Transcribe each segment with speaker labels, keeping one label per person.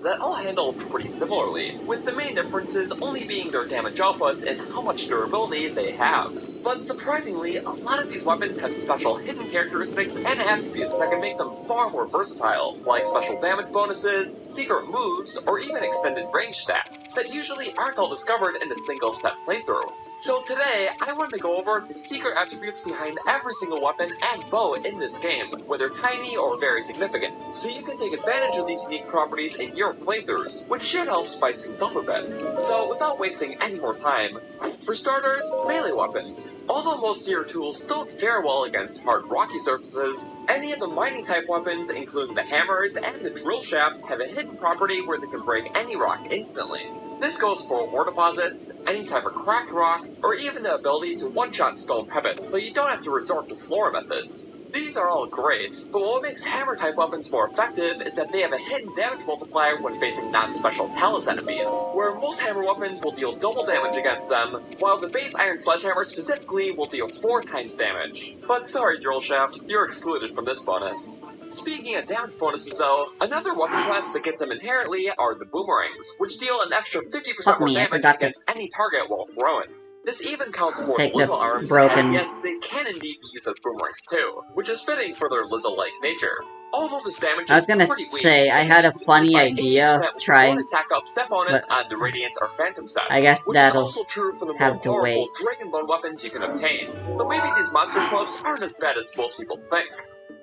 Speaker 1: that all handle pretty similarly, with the main differences only being their damage output and how much durability they have. But surprisingly, a lot of these weapons have special hidden characteristics and attributes that can make them far more versatile, like special damage bonuses, secret moves, or even extended range stats that usually aren't all discovered in a single-step playthrough. So today, I wanted to go over the secret attributes behind every single weapon and bow in this game, whether tiny or very significant, so you can take advantage of these unique properties in your playthroughs, which should help spice things up a bit. So without wasting any more time, for starters, melee weapons. Although most of your tools don't fare well against hard rocky surfaces, any of the mining type weapons, including the hammers and the drill shaft, have a hidden property where they can break any rock instantly. This goes for ore deposits, any type of cracked rock, or even the ability to one-shot stone pebbles, so you don't have to resort to slower methods. These are all great, but what makes hammer-type weapons more effective is that they have a hidden damage multiplier when facing non-special talus enemies, where most hammer weapons will deal double damage against them, while the base iron sledgehammer specifically will deal 4 times damage. But sorry, drill shaft, you're excluded from this bonus. Speaking of damage bonuses though, another weapon class that gets them inherently are the boomerangs, which deal an extra 50% more damage against any target while throwing. This even counts for Lizzo arms, and yes, they can indeed be used as boomerangs too, which is fitting for their Lizzo-like nature. Although this damage
Speaker 2: I was gonna say, I had a funny idea trying,
Speaker 1: attack up set bonus on the Radiant or Phantom sets,
Speaker 2: I guess
Speaker 1: which is
Speaker 2: that'll
Speaker 1: also true for the more
Speaker 2: have to
Speaker 1: powerful
Speaker 2: wait.
Speaker 1: Dragonbone weapons you can obtain, so maybe these monster clubs aren't as bad as most people think.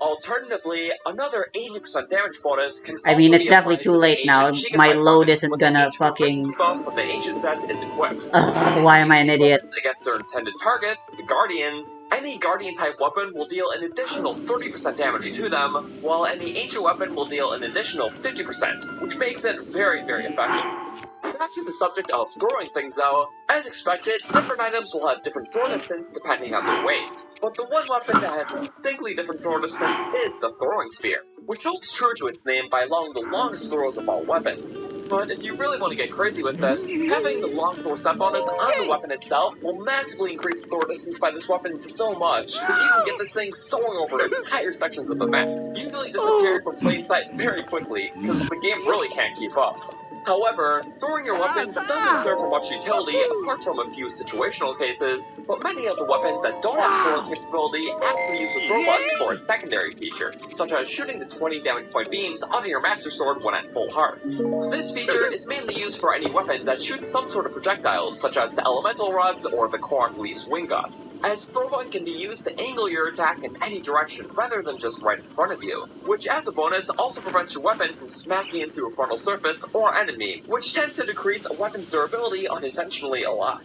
Speaker 1: Alternatively, another 80% damage bonus can
Speaker 2: I mean, it's definitely too late now. My load isn't gonna fucking...
Speaker 1: buff of the ancient set is equipped.
Speaker 2: Why am I an idiot?
Speaker 1: Against their intended targets, the Guardians, any Guardian-type weapon will deal an additional 30% damage to them, while any ancient weapon will deal an additional 50%, which makes it very, very effective. Back to the subject of throwing things though, as expected, different items will have different throw distance depending on their weight, but the one weapon that has a distinctly different throw distance is the throwing spear, which holds true to its name by allowing the longest throws of all weapons. But if you really want to get crazy with this, having the long throw set bonus on the weapon itself will massively increase the throw distance by this weapon so much that you can get this thing soaring over entire sections of the map, usually disappearing from plain sight very quickly, because the game really can't keep up. However, throwing your weapons doesn't serve for much utility apart from a few situational cases, but many of the weapons that don't have throwing capability actually use the throw button for a secondary feature, such as shooting the 20 damage point beams out of your Master Sword when at full heart. This feature is mainly used for any weapon that shoots some sort of projectiles, such as the Elemental Rods or the Korok Swing Gusts, as throw button can be used to angle your attack in any direction rather than just right in front of you, which as a bonus also prevents your weapon from smacking into a frontal surface or enemy, which tends to decrease a weapon's durability unintentionally a lot.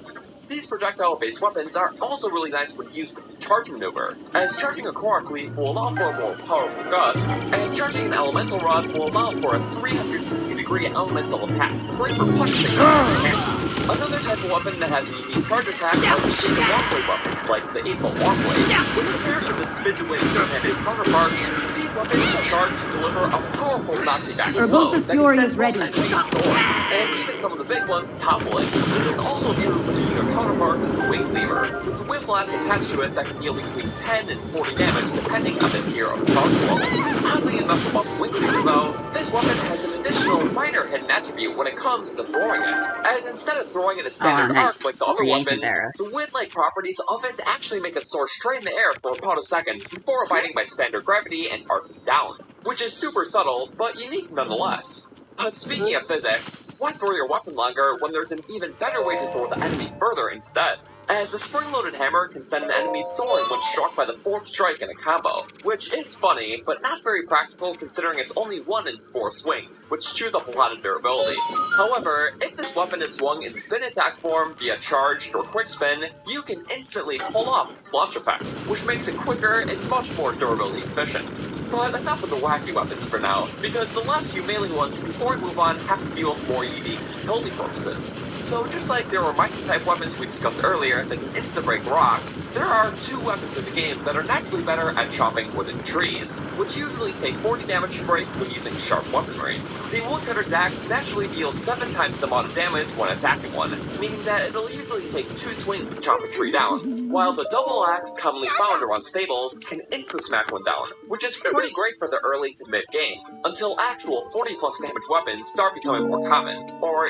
Speaker 1: These projectile-based weapons are also really nice when used with the charge maneuver, as charging a Korok Leaf will allow for a more powerful gust, and charging an Elemental Rod will allow for a 360-degree elemental attack, great for punching things out of your hands. Another type of weapon that has a unique charge attack are the shaken Walkblade weapons, like the 8-foot Walkblade. When compared to the Spidulate two-handed counterparts, these weapons are charged to deliver a powerful knockback blow that can send most enemies soaring, and even some of the big ones toppling. This is also true for the unit counterpart, the Wing Cleaver, with the Wind Blast attached to it that can deal between 10 and 40 damage depending on the tier of charge flow. Oddly enough about the Wing Cleaver though, this weapon has an additional minor hidden attribute when it comes to throwing it, as instead of throwing it a standard arc like the other weapons, the wind-like properties of it actually make it soar straight in the air for about a second before abiding by standard gravity and arcing down, which is super subtle, but unique nonetheless. But speaking of physics, why throw your weapon longer when there's an even better way to throw the enemy further instead? As a spring-loaded hammer can send an enemy soaring when struck by the 4th strike in a combo, which is funny, but not very practical considering it's only 1 in 4 swings, which chews up a lot of durability. However, if this weapon is swung in spin attack form via charged or quick spin, you can instantly pull off the launch effect, which makes it quicker and much more durability efficient. But enough of the wacky weapons for now, because the last few melee ones before we move on have to deal with more unique utility purposes. So just like there were mighty-type weapons we discussed earlier that can insta-break rock, there are 2 weapons in the game that are naturally better at chopping wooden trees, which usually take 40 damage to break when using sharp weaponry. The Woodcutter's Axe naturally deals 7 times the amount of damage when attacking one, meaning that it'll usually take 2 swings to chop a tree down. while the double axe, commonly found around stables, can insta-smack one down, which is pretty great for the early to mid-game, until actual 40+ damage weapons start becoming more common. Or,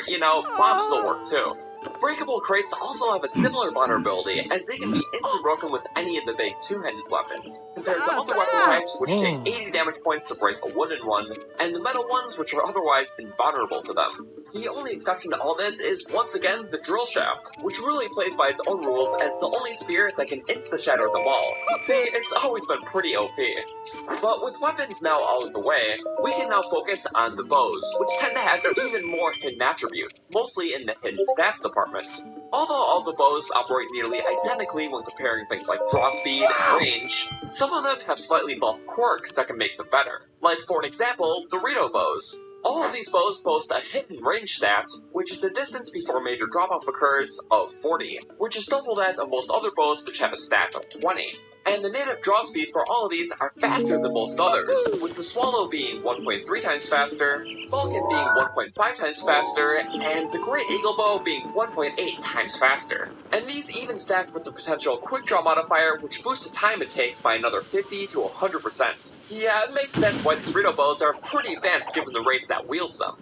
Speaker 1: bombs still work too. Breakable crates also have a similar vulnerability, as they can be instantly broken with any of the big two-handed weapons, compared to other weapon types which take 80 damage points to break a wooden one, and the metal ones which are otherwise invulnerable to them. The only exception to all this is, once again, the drill shaft, which really plays by its own rules as the only spear that can insta-shatter them all. See, it's always been pretty OP. But with weapons now out of the way, we can now focus on the bows, which tend to have even more hidden attributes, mostly in the hidden stats department. Although all the bows operate nearly identically when comparing things like draw speed and range, some of them have slightly buff quirks that can make them better. Like, for an example, the Rito bows. All of these bows boast a hidden range stat, which is the distance before major drop-off occurs, of 40, which is double that of most other bows which have a stat of 20. And the native draw speed for all of these are faster than most others, with the Swallow being 1.3 times faster, Falcon being 1.5 times faster, and the Great Eagle Bow being 1.8 times faster. And these even stack with the potential Quick Draw modifier, which boosts the time it takes by another 50 to 100%. Yeah, it makes sense why these Rito bows are pretty advanced given the race that wields them.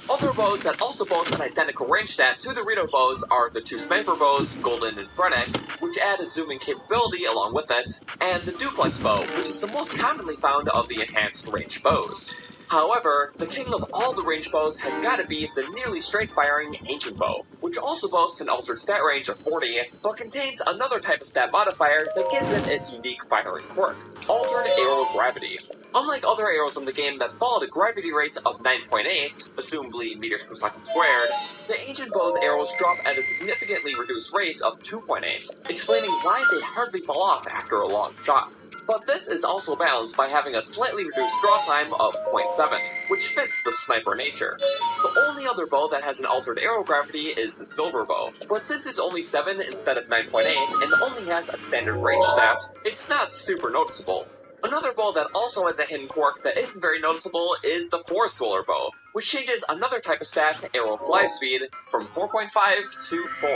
Speaker 1: Other bows that also boast an identical range stat to the Rito bows are the two sniper bows, Golden and Fredek, which add a zooming capability along with it, and the duplex bow, which is the most commonly found of the enhanced range bows. However, the king of all the range bows has gotta be the nearly straight-firing Ancient Bow, which also boasts an altered stat range of 40, but contains another type of stat modifier that gives it its unique firing quirk, Altered Arrow Gravity. Unlike other arrows in the game that fall at a gravity rate of 9.8, assumably meters per second squared, the Ancient Bow's arrows drop at a significantly reduced rate of 2.8, explaining why they hardly fall off after a long shot. But this is also balanced by having a slightly reduced draw time of 0.7, which fits the sniper nature. The only other bow that has an altered arrow gravity is the Silver Bow, but since it's only 7 instead of 9.8 and only has a standard range stat, it's not super noticeable. Another bow that also has a hidden quirk that isn't very noticeable is the Forest Dweller Bow, which changes another type of stat, arrow fly speed, from 4.5 to 4,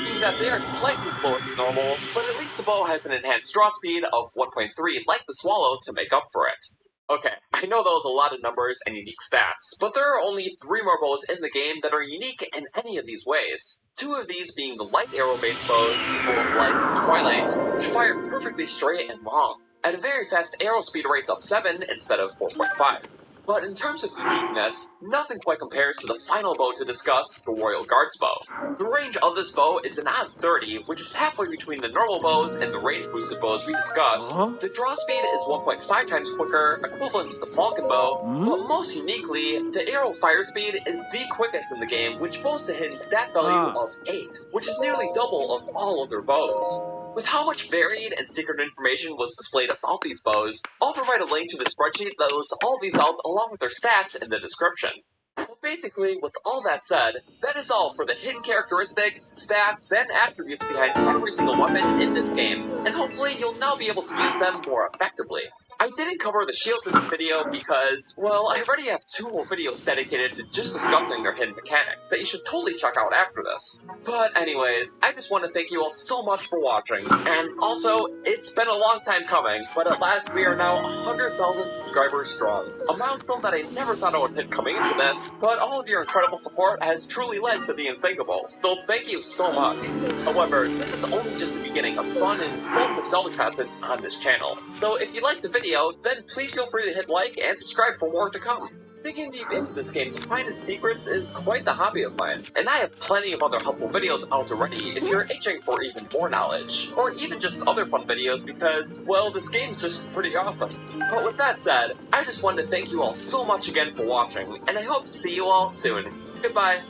Speaker 1: meaning that they are slightly slower than normal, but at least the bow has an enhanced draw speed of 1.3 like the Swallow to make up for it. Okay, I know that was a lot of numbers and unique stats, but there are only 3 more bows in the game that are unique in any of these ways. 2 of these being the light arrow-based bows, full of light and twilight, which fire perfectly straight and long, at a very fast arrow speed rate of 7 instead of 4.5. But in terms of uniqueness, nothing quite compares to the final bow to discuss, the Royal Guards Bow. The range of this bow is an odd 30, which is halfway between the normal bows and the range boosted bows we discussed. The draw speed is 1.5 times quicker, equivalent to the Falcon Bow, but most uniquely, the arrow fire speed is the quickest in the game, which boasts a hidden stat value of 8, which is nearly double of all other bows. With how much varied and secret information was displayed about these bows, I'll provide a link to the spreadsheet that lists all these out along with their stats in the description. But basically, with all that said, that is all for the hidden characteristics, stats, and attributes behind every single weapon in this game, and hopefully you'll now be able to use them more effectively. I didn't cover the shields in this video because, well, I already have 2 whole videos dedicated to just discussing their hidden mechanics that you should totally check out after this. But anyways, I just want to thank you all so much for watching, and also, it's been a long time coming, but at last we are now 100,000 subscribers strong, a milestone that I never thought I would hit coming into this, but all of your incredible support has truly led to the unthinkable, so thank you so much. However, this is only just the beginning of fun and informative Zelda content on this channel, so if you liked the video, then please feel free to hit like and subscribe for more to come. Digging deep into this game to find its secrets is quite the hobby of mine, and I have plenty of other helpful videos out already if you're itching for even more knowledge, or even just other fun videos because, well, this game's just pretty awesome. But with that said, I just wanted to thank you all so much again for watching, and I hope to see you all soon. Goodbye.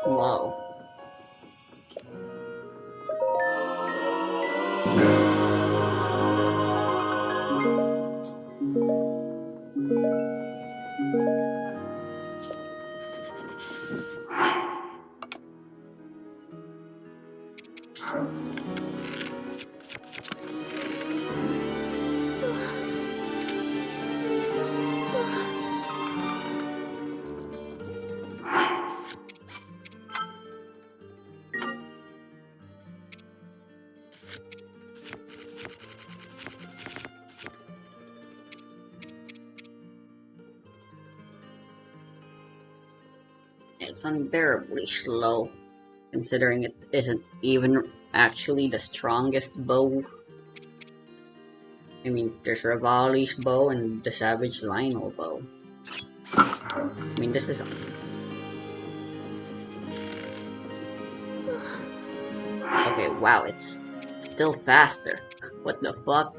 Speaker 2: Wow. It's unbearably slow, considering it isn't even actually the strongest bow. I mean, there's Revali's bow and the Savage Lionel bow. I mean, this is... Okay, wow, it's still faster. What the fuck?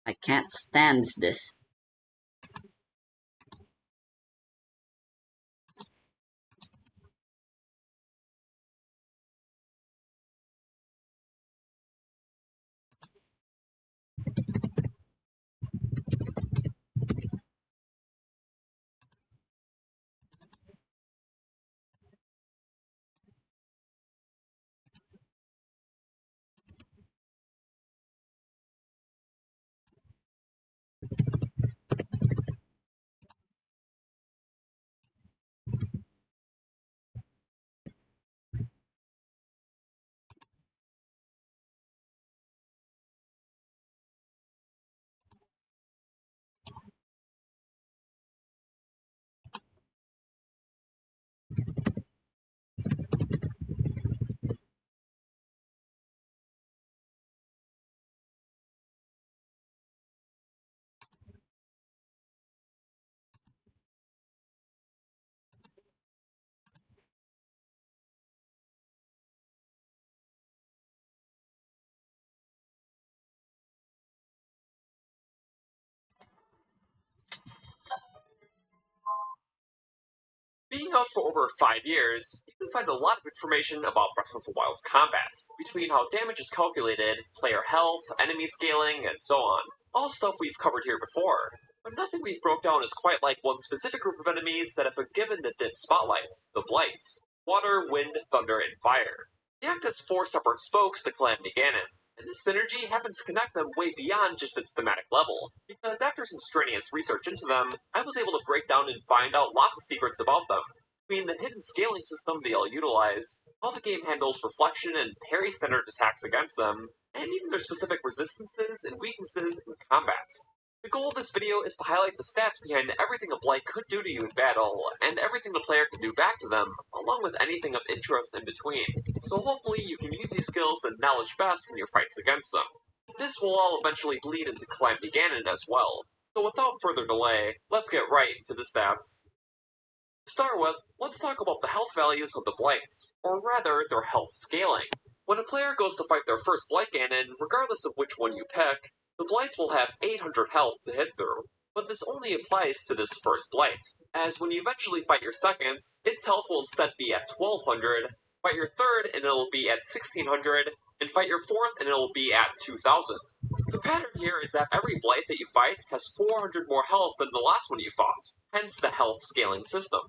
Speaker 2: I can't stand this.
Speaker 1: Being out for over 5 years, you can find a lot of information about Breath of the Wild's combat, between how damage is calculated, player health, enemy scaling, and so on. All stuff we've covered here before, but nothing we've broke down is quite like one specific group of enemies that have been given the dim spotlight, the Blights. Water, wind, thunder, and fire. They act as 4 separate spokes to Calamity Ganon, and this synergy happens to connect them way beyond just its thematic level, because after some strenuous research into them, I was able to break down and find out lots of secrets about them. Between the hidden scaling system they all utilize, how the game handles reflection and parry-centered attacks against them, and even their specific resistances and weaknesses in combat. The goal of this video is to highlight the stats behind everything a Blight could do to you in battle, and everything the player can do back to them, along with anything of interest in between. So hopefully you can use these skills and knowledge best in your fights against them. This will all eventually bleed into Calamity Ganon as well. So without further delay, let's get right into the stats. To start with, let's talk about the health values of the Blights, or rather, their health scaling. When a player goes to fight their first Blight Ganon, regardless of which one you pick, the Blight will have 800 health to hit through. But this only applies to this first Blight, as when you eventually fight your second, its health will instead be at 1200, fight your third and it'll be at 1600, and fight your fourth and it'll be at 2000. The pattern here is that every Blight that you fight has 400 more health than the last one you fought, hence the health scaling system.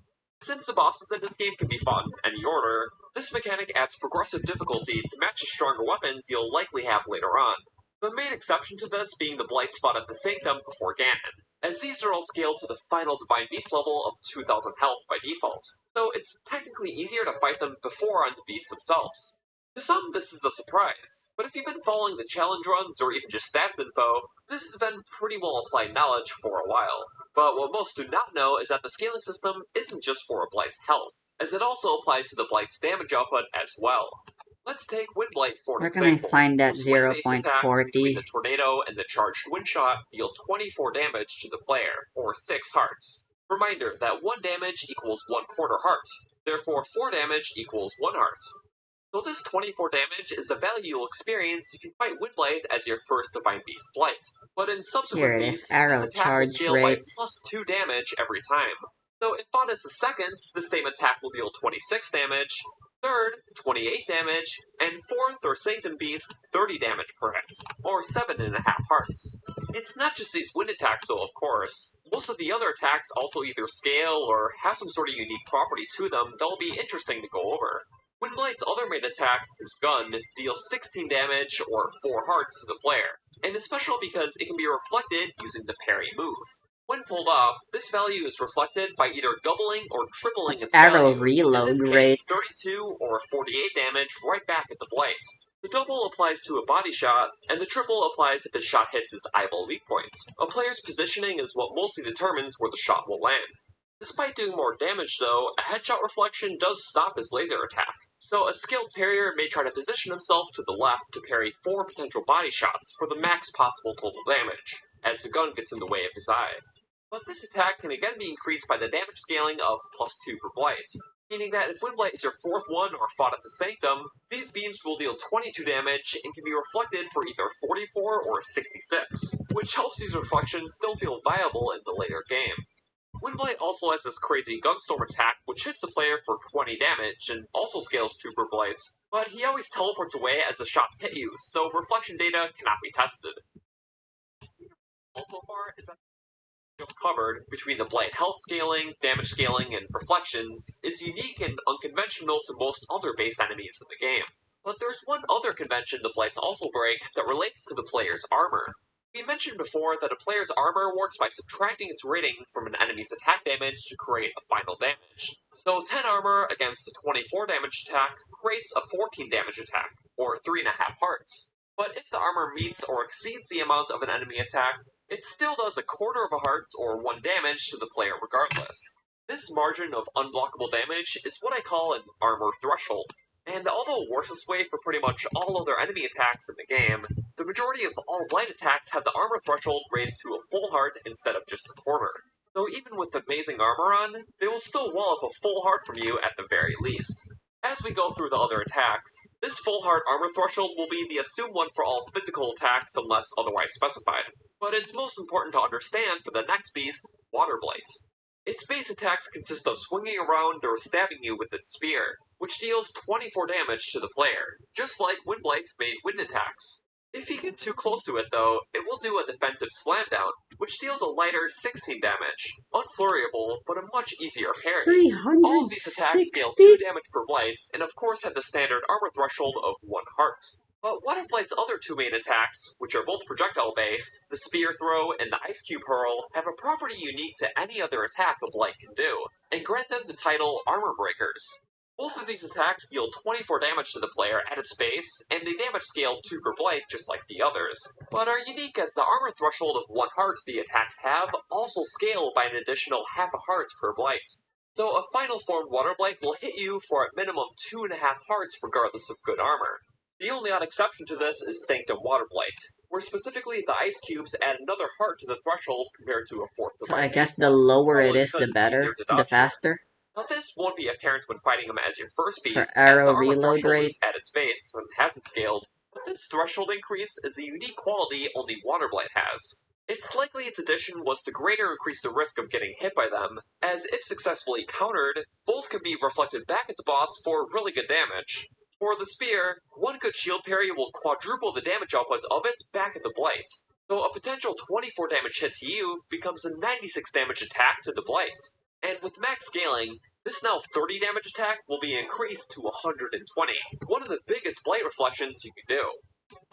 Speaker 1: Since the bosses in this game can be fought in any order, this mechanic adds progressive difficulty to match the stronger weapons you'll likely have later on. The main exception to this being the Blight spot at the Sanctum before Ganon, as these are all scaled to the final Divine Beast level of 2000 health by default, so it's technically easier to fight them before on the beasts themselves. To some, this is a surprise, but if you've been following the challenge runs or even just stats info, this has been pretty well applied knowledge for a while. But what most do not know is that the scaling system isn't just for a Blight's health, as it also applies to the Blight's damage output as well. Let's take Windblight for an
Speaker 2: Where can I
Speaker 1: example.
Speaker 2: find that
Speaker 1: Swing base attacks between
Speaker 2: 0.40?
Speaker 1: the Tornado and the Charged Wind Shot deal 24 damage to the player, or 6 hearts. Reminder that 1 damage equals 1/4 heart, therefore 4 damage equals 1 heart. So this 24 damage is the value you'll experience if you fight Windblade as your first Divine Beast Blight. But in
Speaker 2: Here
Speaker 1: subsequent
Speaker 2: it is,
Speaker 1: beasts, this
Speaker 2: arrow
Speaker 1: attack will
Speaker 2: charge
Speaker 1: scale by
Speaker 2: rate.
Speaker 1: +2 damage every time. So if fought as the second, the same attack will deal 26 damage, third, 28 damage, and fourth or Sanctum Beast, 30 damage per hit, or 7.5 hearts. It's not just these wind attacks though, of course. Most of the other attacks also either scale or have some sort of unique property to them that'll be interesting to go over. Windblade's other main attack, his gun, deals 16 damage or 4 hearts to the player, and is special because it can be reflected using the parry move. When pulled off, this value is reflected by either doubling or tripling
Speaker 2: What's
Speaker 1: its
Speaker 2: arrow
Speaker 1: value, in
Speaker 2: reload
Speaker 1: this
Speaker 2: rate?
Speaker 1: case 32 or 48 damage right back at the blade. The double applies to a body shot, and the triple applies if his shot hits his eyeball weak point. A player's positioning is what mostly determines where the shot will land. Despite doing more damage though, a headshot reflection does stop his laser attack, so a skilled parrier may try to position himself to the left to parry 4 potential body shots for the max possible total damage, as the gun gets in the way of his eye. But this attack can again be increased by the damage scaling of +2 per blade, meaning that if Windblight is your fourth one or fought at the Sanctum, these beams will deal 22 damage and can be reflected for either 44 or 66, which helps these reflections still feel viable in the later game. Windblight also has this crazy Gunstorm attack, which hits the player for 20 damage and also scales 2 per blade, but he always teleports away as the shots hit you, so reflection data cannot be tested. So far is that just covered between the blade health scaling, damage scaling, and reflections is unique and unconventional to most other base enemies in the game. But there's one other convention the blades also break that relates to the player's armor. We mentioned before that a player's armor works by subtracting its rating from an enemy's attack damage to create a final damage. So 10 armor against a 24 damage attack creates a 14 damage attack, or 3.5 hearts. But if the armor meets or exceeds the amount of an enemy attack, it still does a quarter of a heart or 1 damage to the player regardless. This margin of unblockable damage is what I call an armor threshold. And although it works this way for pretty much all other enemy attacks in the game, the majority of all blight attacks have the armor threshold raised to a full heart instead of just a quarter. So even with amazing armor on, they will still wallop a full heart from you at the very least. As we go through the other attacks, this full heart armor threshold will be the assumed one for all physical attacks unless otherwise specified. But it's most important to understand for the next beast, Water Blight. Its base attacks consist of swinging around or stabbing you with its spear, which deals 24 damage to the player, just like Windblight's main wind attacks. If you get too close to it though, it will do a defensive slam down, which deals a lighter 16 damage, unflurryable, but a much easier parry. All of these attacks scale 2
Speaker 2: 360?
Speaker 1: damage per blights, and of course have the standard armor threshold of 1 heart. But Water Blight's other two main attacks, which are both projectile based, the Spear Throw and the Ice Cube Hurl, have a property unique to any other attack a Blight can do, and grant them the title Armor Breakers. Both of these attacks deal 24 damage to the player at its base, and they damage scale 2 per Blight just like the others, but are unique as the armor threshold of 1 heart the attacks have also scale by an additional half a heart per Blight. So a final form Water Blight will hit you for at minimum 2.5 hearts regardless of good armor. The only odd exception to this is Sanctum Water Blight, where specifically the ice cubes add another heart to the threshold compared to a fourth
Speaker 2: So I
Speaker 1: divine
Speaker 2: guess
Speaker 1: beast
Speaker 2: the
Speaker 1: one,
Speaker 2: lower it
Speaker 1: probably
Speaker 2: is,
Speaker 1: because
Speaker 2: the
Speaker 1: it's easier
Speaker 2: better,
Speaker 1: to
Speaker 2: the
Speaker 1: dodge here.
Speaker 2: faster.
Speaker 1: Now this won't be apparent when fighting him as your first
Speaker 2: For
Speaker 1: beast, as
Speaker 2: arrow
Speaker 1: the armor
Speaker 2: reload
Speaker 1: threshold
Speaker 2: rate.
Speaker 1: is at its base and hasn't scaled, but this threshold increase is a unique quality only Water Blight has. It's likely its addition was to greater increase the risk of getting hit by them, as if successfully countered, both can be reflected back at the boss for really good damage. For the spear, one good shield parry will quadruple the damage output of it back at the blight. So a potential 24 damage hit to you becomes a 96 damage attack to the blight. And with max scaling, this now 30 damage attack will be increased to 120, one of the biggest blight reflections you can do.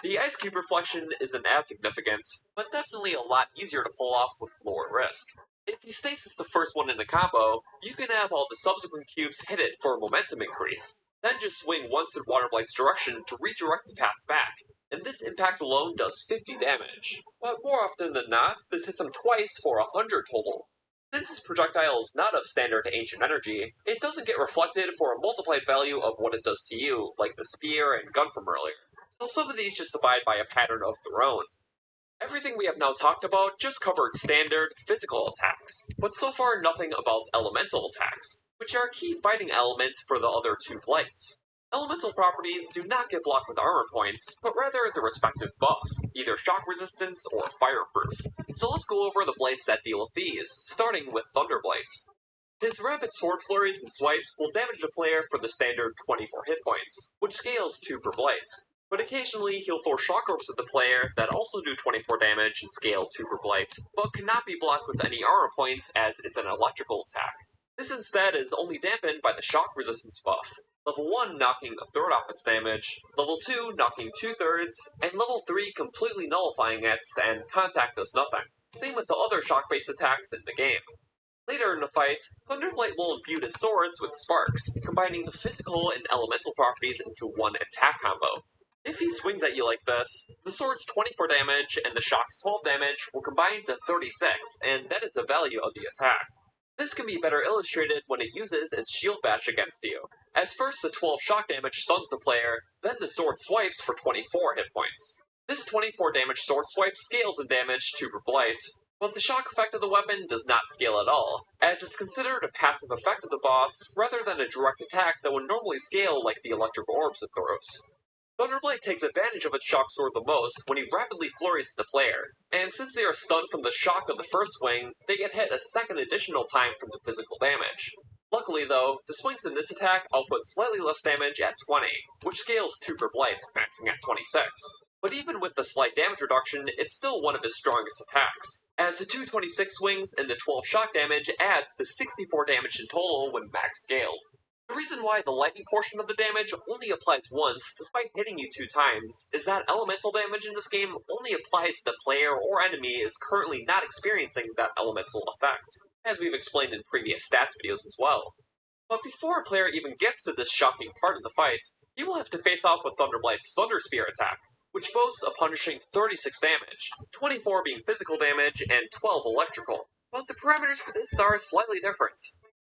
Speaker 1: The Ice Cube reflection isn't as significant, but definitely a lot easier to pull off with lower risk. If you stasis the first one in a combo, you can have all the subsequent cubes hit it for a momentum increase, then just swing once in Waterblight's direction to redirect the path back, and this impact alone does 50 damage. But more often than not, this hits him twice for 100 total. Since this projectile is not of standard ancient energy, it doesn't get reflected for a multiplied value of what it does to you, like the spear and gun from earlier. So some of these just abide by a pattern of their own. Everything we have now talked about just covered standard physical attacks, but so far nothing about elemental attacks, which are key fighting elements for the other two blights. Elemental properties do not get blocked with armor points, but rather the respective buff, either shock resistance or fireproof. So let's go over the blades that deal with these, starting with Thunderblight. His rapid sword flurries and swipes will damage the player for the standard 24 hit points, which scales 2 per blade. But occasionally he'll throw shock orbs at the player that also do 24 damage and scale 2 per blade, but cannot be blocked with any armor points as it's an electrical attack. This instead is only dampened by the shock resistance buff. Level 1 knocking a third off its damage, level 2 knocking 2/3, and level 3 completely nullifying it and contact does nothing. Same with the other shock based attacks in the game. Later in the fight, Thunderblight will imbue his swords with sparks, combining the physical and elemental properties into one attack combo. If he swings at you like this, the sword's 24 damage and the shock's 12 damage will combine to 36, and that is the value of the attack. This can be better illustrated when it uses its shield bash against you, as first the 12 shock damage stuns the player, then the sword swipes for 24 hit points. This 24 damage sword swipe scales in damage to per blade, but the shock effect of the weapon does not scale at all, as it's considered a passive effect of the boss rather than a direct attack that would normally scale like the electric orbs it throws. Thunderblade takes advantage of its shock sword the most when he rapidly flurries at the player, and since they are stunned from the shock of the first swing, they get hit a second additional time from the physical damage. Luckily though, the swings in this attack output slightly less damage at 20, which scales 2 per blade, maxing at 26. But even with the slight damage reduction, it's still one of his strongest attacks, as the 226 swings and the 12 shock damage adds to 64 damage in total when max scaled. The reason why the lightning portion of the damage only applies once, despite hitting you 2 times, is that elemental damage in this game only applies if the player or enemy is currently not experiencing that elemental effect, as we've explained in previous stats videos as well. But before a player even gets to this shocking part of the fight, he will have to face off with Thunderblight's Thunder Spear attack, which boasts a punishing 36 damage, 24 being physical damage and 12 electrical. But the parameters for this are slightly different.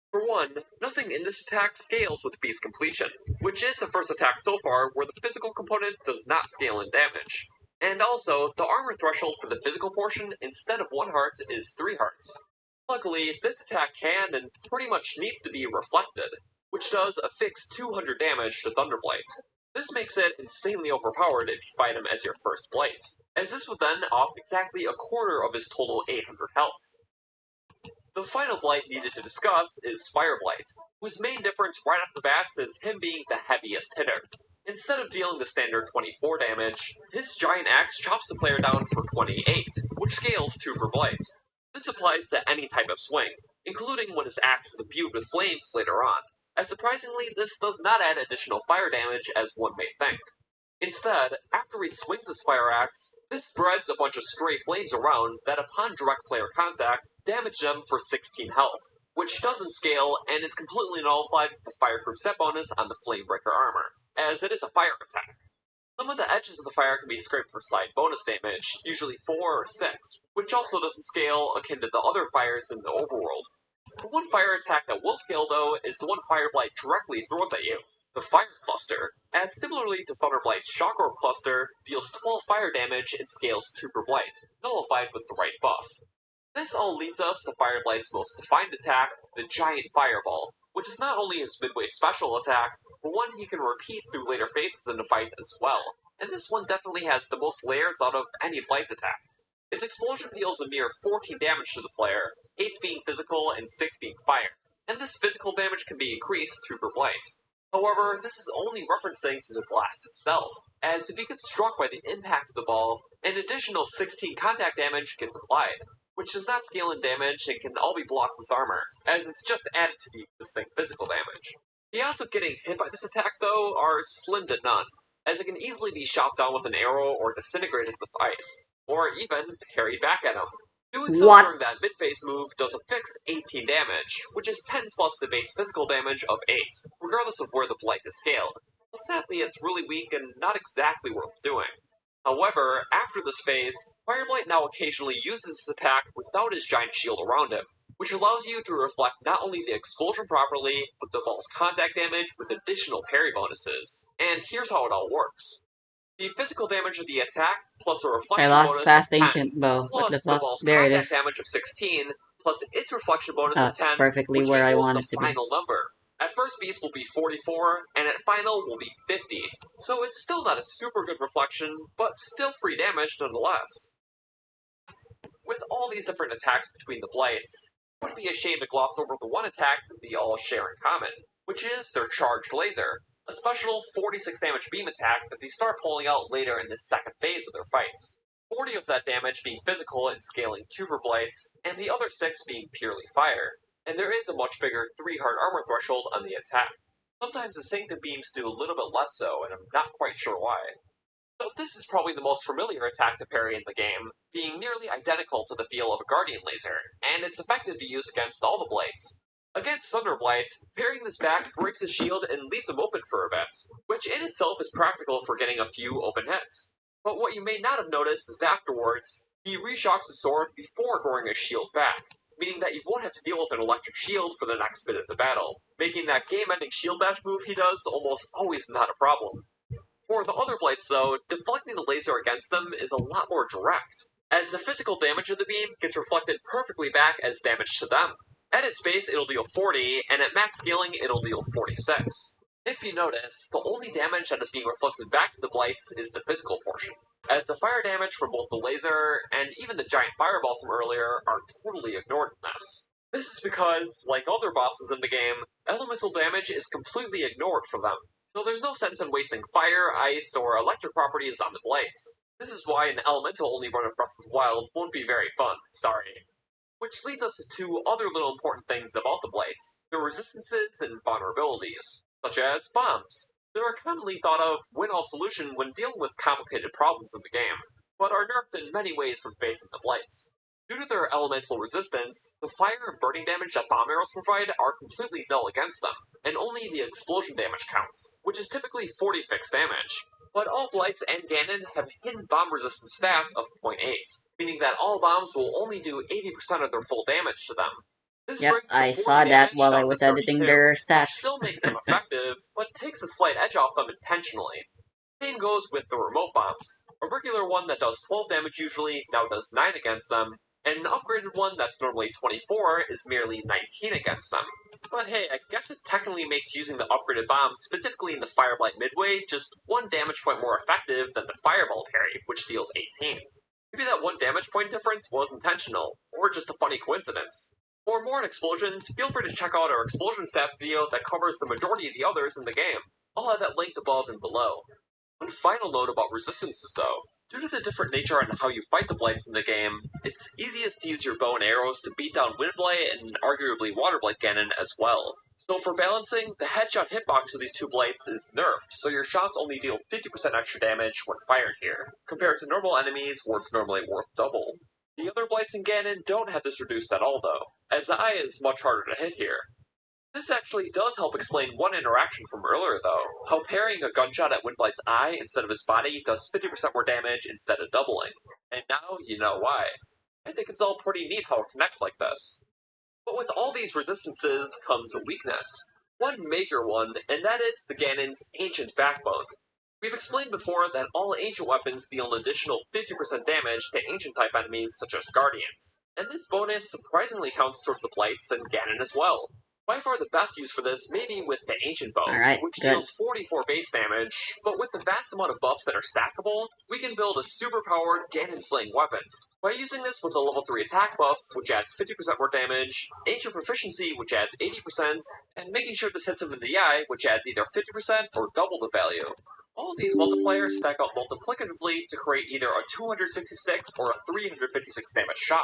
Speaker 1: For one, nothing in this attack scales with Beast Completion, which is the first attack so far where the physical component does not scale in damage. And also, the armor threshold for the physical portion instead of 1 heart is 3 hearts. Luckily, this attack can and pretty much needs to be reflected, which does a fixed 200 damage to Thunderblight. This makes it insanely overpowered if you fight him as your first blade, as this would then off exactly a quarter of his total 800 health. The final blight needed to discuss is Fire Blight, whose main difference right off the bat is him being the heaviest hitter. Instead of dealing the standard 24 damage, his giant axe chops the player down for 28, which scales 2 per blade. This applies to any type of swing, including when his axe is imbued with flames later on, as surprisingly this does not add additional fire damage as one may think. Instead, after he swings his fire axe, this spreads a bunch of stray flames around that upon direct player contact, damage them for 16 health, which doesn't scale and is completely nullified with the fireproof set bonus on the Flamebreaker armor, as it is a fire attack. Some of the edges of the fire can be scraped for side bonus damage, usually 4 or 6, which also doesn't scale akin to the other fires in the overworld. The one fire attack that will scale though is the one Fireblight directly throws at you, the Fire Cluster, as similarly to Thunderblight's Shock Orb Cluster, deals 12 fire damage and scales 2 per blight, nullified with the right buff. This all leads us to Fireblight's most defined attack, the Giant Fireball, which is not only his midway special attack, but one he can repeat through later phases in the fight as well, and this one definitely has the most layers out of any blight attack. Its explosion deals a mere 14 damage to the player, 8 being physical and 6 being fire, and this physical damage can be increased 2 per blight. However, this is only referencing to the blast itself, as if you get struck by the impact of the ball, an additional 16 contact damage gets applied, which does not scale in damage and can all be blocked with armor, as it's just added to the existing physical damage. The odds of getting hit by this attack, though, are slim to none, as it can easily be shot down with an arrow or disintegrated with ice, or even parried back at him. Doing so during that mid-phase move does a fixed 18 damage, which is 10 plus the base physical damage of 8, regardless of where the blight is scaled. Well, sadly, it's really weak and not exactly worth doing. However, after this phase, Fireblight now occasionally uses this attack without his giant shield around him, which allows you to reflect not only the explosion properly, but the ball's contact damage with additional parry bonuses. And here's how it all works. The physical damage of the attack, plus a reflection bonus
Speaker 2: fast
Speaker 1: of 10,
Speaker 2: ancient bow.
Speaker 1: plus the ball's
Speaker 2: There
Speaker 1: contact damage of 16, plus its reflection bonus of 10,
Speaker 2: perfectly
Speaker 1: which
Speaker 2: where I
Speaker 1: equals
Speaker 2: want
Speaker 1: the
Speaker 2: it to be.
Speaker 1: final number. At first beast will be 44, and at final will be 50, so it's still not a super good reflection, but still free damage nonetheless. With all these different attacks between the Blights, it would be a shame to gloss over the one attack that they all share in common, which is their charged laser, a special 46 damage beam attack that they start pulling out later in the second phase of their fights. 40 of that damage being physical and scaling tuber blights, and the other 6 being purely fire, and there is a much bigger 3 hard armor threshold on the attack. Sometimes the Sanctum beams do a little bit less so, and I'm not quite sure why. So this is probably the most familiar attack to parry in the game, being nearly identical to the feel of a Guardian Laser, and it's effective to use against all the blades. Against Thunder Blight, parrying this back breaks his shield and leaves him open for a bit, which in itself is practical for getting a few open hits. But what you may not have noticed is afterwards, he reshocks his sword before growing his shield back, meaning that you won't have to deal with an electric shield for the next bit of the battle, making that game-ending shield bash move he does almost always not a problem. For the other blights, though, deflecting the laser against them is a lot more direct, as the physical damage of the beam gets reflected perfectly back as damage to them. At its base, it'll deal 40, and at max scaling, it'll deal 46. If you notice, the only damage that is being reflected back to the blights is the physical portion, as the fire damage from both the laser and even the giant fireball from earlier are totally ignored in this. This is because, like other bosses in the game, elemental damage is completely ignored for them, so there's no sense in wasting fire, ice, or electric properties on the blades. This is why an elemental only run of Breath of the Wild won't be very fun, sorry. Which leads us to 2 other little important things about the blades, their resistances and vulnerabilities, such as bombs. They are commonly thought of win-all solution when dealing with complicated problems in the game, but are nerfed in many ways when facing the blades. Due to their elemental resistance, the fire and burning damage that bomb arrows provide are completely null against them, and only the explosion damage counts, which is typically 40 fixed damage. But all Blights and Ganon have hidden bomb resistance stat of 0.8, meaning that all bombs will only do 80% of their full damage to them. This
Speaker 2: Yep,
Speaker 1: brings the
Speaker 2: I
Speaker 1: 40
Speaker 2: saw that
Speaker 1: damage
Speaker 2: while I
Speaker 1: down to
Speaker 2: was editing
Speaker 1: 32,
Speaker 2: their
Speaker 1: which
Speaker 2: stats.
Speaker 1: still makes them effective, but takes a slight edge off them intentionally. Same goes with the remote bombs. A regular one that does 12 damage usually now does 9 against them, and an upgraded one that's normally 24 is merely 19 against them. But hey, I guess it technically makes using the upgraded bomb, specifically in the Fireblight midway, just 1 damage point more effective than the Fireball parry, which deals 18. Maybe that 1 damage point difference was intentional, or just a funny coincidence. For more on explosions, feel free to check out our explosion stats video that covers the majority of the others in the game. I'll have that linked above and below. One final note about resistances, though. Due to the different nature on how you fight the blights in the game, it's easiest to use your bow and arrows to beat down Windblight and arguably Waterblight Ganon as well. So for balancing, the headshot hitbox of these 2 blights is nerfed, so your shots only deal 50% extra damage when fired here, compared to normal enemies where it's normally worth double. The other blights in Ganon don't have this reduced at all though, as the eye is much harder to hit here. This actually does help explain one interaction from earlier, though. How parrying a gunshot at Windblight's eye instead of his body does 50% more damage instead of doubling. And now you know why. I think it's all pretty neat how it connects like this. But with all these resistances comes a weakness. One major one, and that is the Ganon's Ancient Backbone. We've explained before that all ancient weapons deal an additional 50% damage to ancient-type enemies such as Guardians, and this bonus surprisingly counts towards the Blights and Ganon as well. By far the best use for this may be with the Ancient Bow,
Speaker 2: Alright,
Speaker 1: which
Speaker 2: good.
Speaker 1: deals 44 base damage, but with the vast amount of buffs that are stackable, we can build a super-powered Ganon-slaying weapon. By using this with a level 3 attack buff, which adds 50% more damage, Ancient Proficiency, which adds 80%, and making sure this hits him in the eye, which adds either 50% or double the value. All of these multipliers stack up multiplicatively to create either a 266 or a 356 damage shot,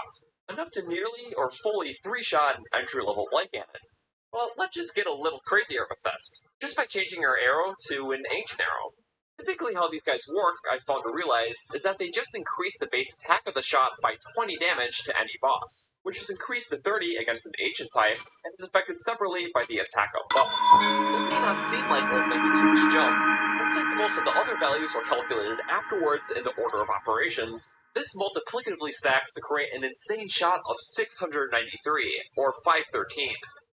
Speaker 1: enough to nearly or fully 3-shot an entry-level Blight Ganon. Well, let's just get a little crazier with this, just by changing our arrow to an Ancient Arrow. Typically how these guys work, I've found to realize, is that they just increase the base attack of the shot by 20 damage to any boss, which is increased to 30 against an Ancient type, and is affected separately by the attack of buff. It may not seem like it'll make a huge jump, but since most of the other values are calculated afterwards in the order of operations, this multiplicatively stacks to create an insane shot of 693, or 513.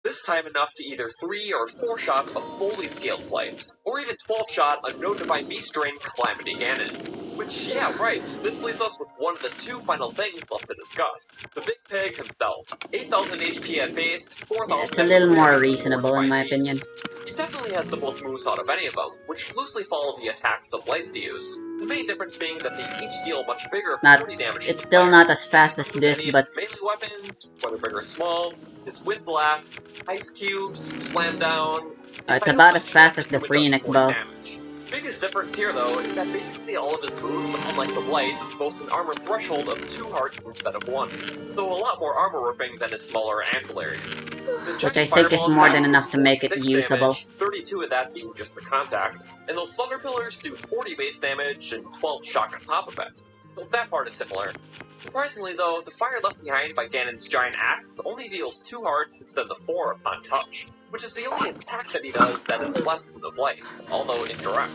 Speaker 1: This time enough to either 3 or 4 shot a fully scaled Blight, or even 12 shot a No Divine Beast Drain Calamity Ganon. Which, yeah, right, this leaves us with one of the two final things left to discuss. The Big Pig himself. 8,000 HP at base,
Speaker 2: Yeah,
Speaker 1: 4,000
Speaker 2: it's a
Speaker 1: at
Speaker 2: little
Speaker 1: the
Speaker 2: more
Speaker 1: clear, 4
Speaker 2: reasonable in
Speaker 1: divine
Speaker 2: my opinion.
Speaker 1: beams. He definitely has the most moves out of any of them, which loosely follow the attacks the Blades use. The main difference being that they each deal much bigger 40 damage to
Speaker 2: It's
Speaker 1: the
Speaker 2: still
Speaker 1: player.
Speaker 2: not as
Speaker 1: This
Speaker 2: fast as
Speaker 1: includes
Speaker 2: this,
Speaker 1: any of
Speaker 2: but
Speaker 1: his melee weapons, whether big or small, his wind blasts, ice cubes, slam down. If
Speaker 2: it's
Speaker 1: I don't
Speaker 2: about as
Speaker 1: mention it,
Speaker 2: fast as the
Speaker 1: assume it does
Speaker 2: Phoenix
Speaker 1: 40
Speaker 2: bow.
Speaker 1: damage. Biggest difference here though is that basically all of his moves, unlike the Blades, boast an armor threshold of 2 hearts instead of 1, so a lot more armor ripping than his smaller ancillaries. The
Speaker 2: Which I
Speaker 1: giant
Speaker 2: think is
Speaker 1: fireball
Speaker 2: more
Speaker 1: attack
Speaker 2: than enough
Speaker 1: deals
Speaker 2: to make it
Speaker 1: 46
Speaker 2: usable.
Speaker 1: damage, 32 of that being just the contact, and those thunder pillars do 40 base damage and 12 shock on top of it. So that part is similar. Surprisingly though, the fire left behind by Ganon's giant axe only deals 2 hearts instead of the 4 upon touch, which is the only attack that he does that is less than the Blades, although indirect.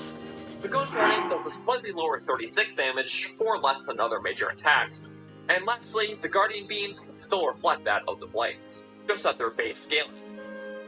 Speaker 1: The Gun Cannon does a slightly lower 36 damage, 4 less than other major attacks. And lastly, the Guardian Beams can still reflect that of the Blades, just at their base scaling.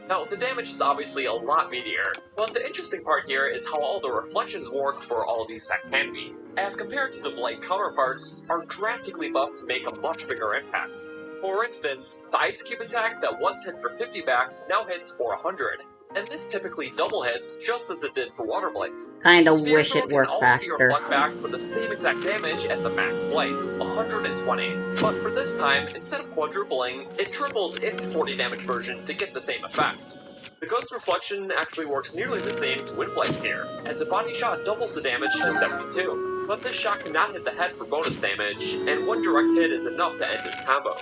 Speaker 1: Now, the damage is obviously a lot meatier, but the interesting part here is how all the reflections work for all of these that can be, as compared to the Blade counterparts, are drastically buffed to make a much bigger impact. For instance, the Ice Cube attack that once hit for 50 back now hits for 100, and this typically double hits just as it did for Water Blades.
Speaker 2: Kinda
Speaker 1: Spear
Speaker 2: wish
Speaker 1: Throw
Speaker 2: it
Speaker 1: can
Speaker 2: worked
Speaker 1: also be
Speaker 2: faster.
Speaker 1: reflect back for the same exact damage as a max blade, 120. But for this time, instead of quadrupling, it triples its 40 damage version to get the same effect. The gun's reflection actually works nearly the same to Wind Blades here, as a body shot doubles the damage to 72. But this shot cannot hit the head for bonus damage, and one direct hit is enough to end this combo.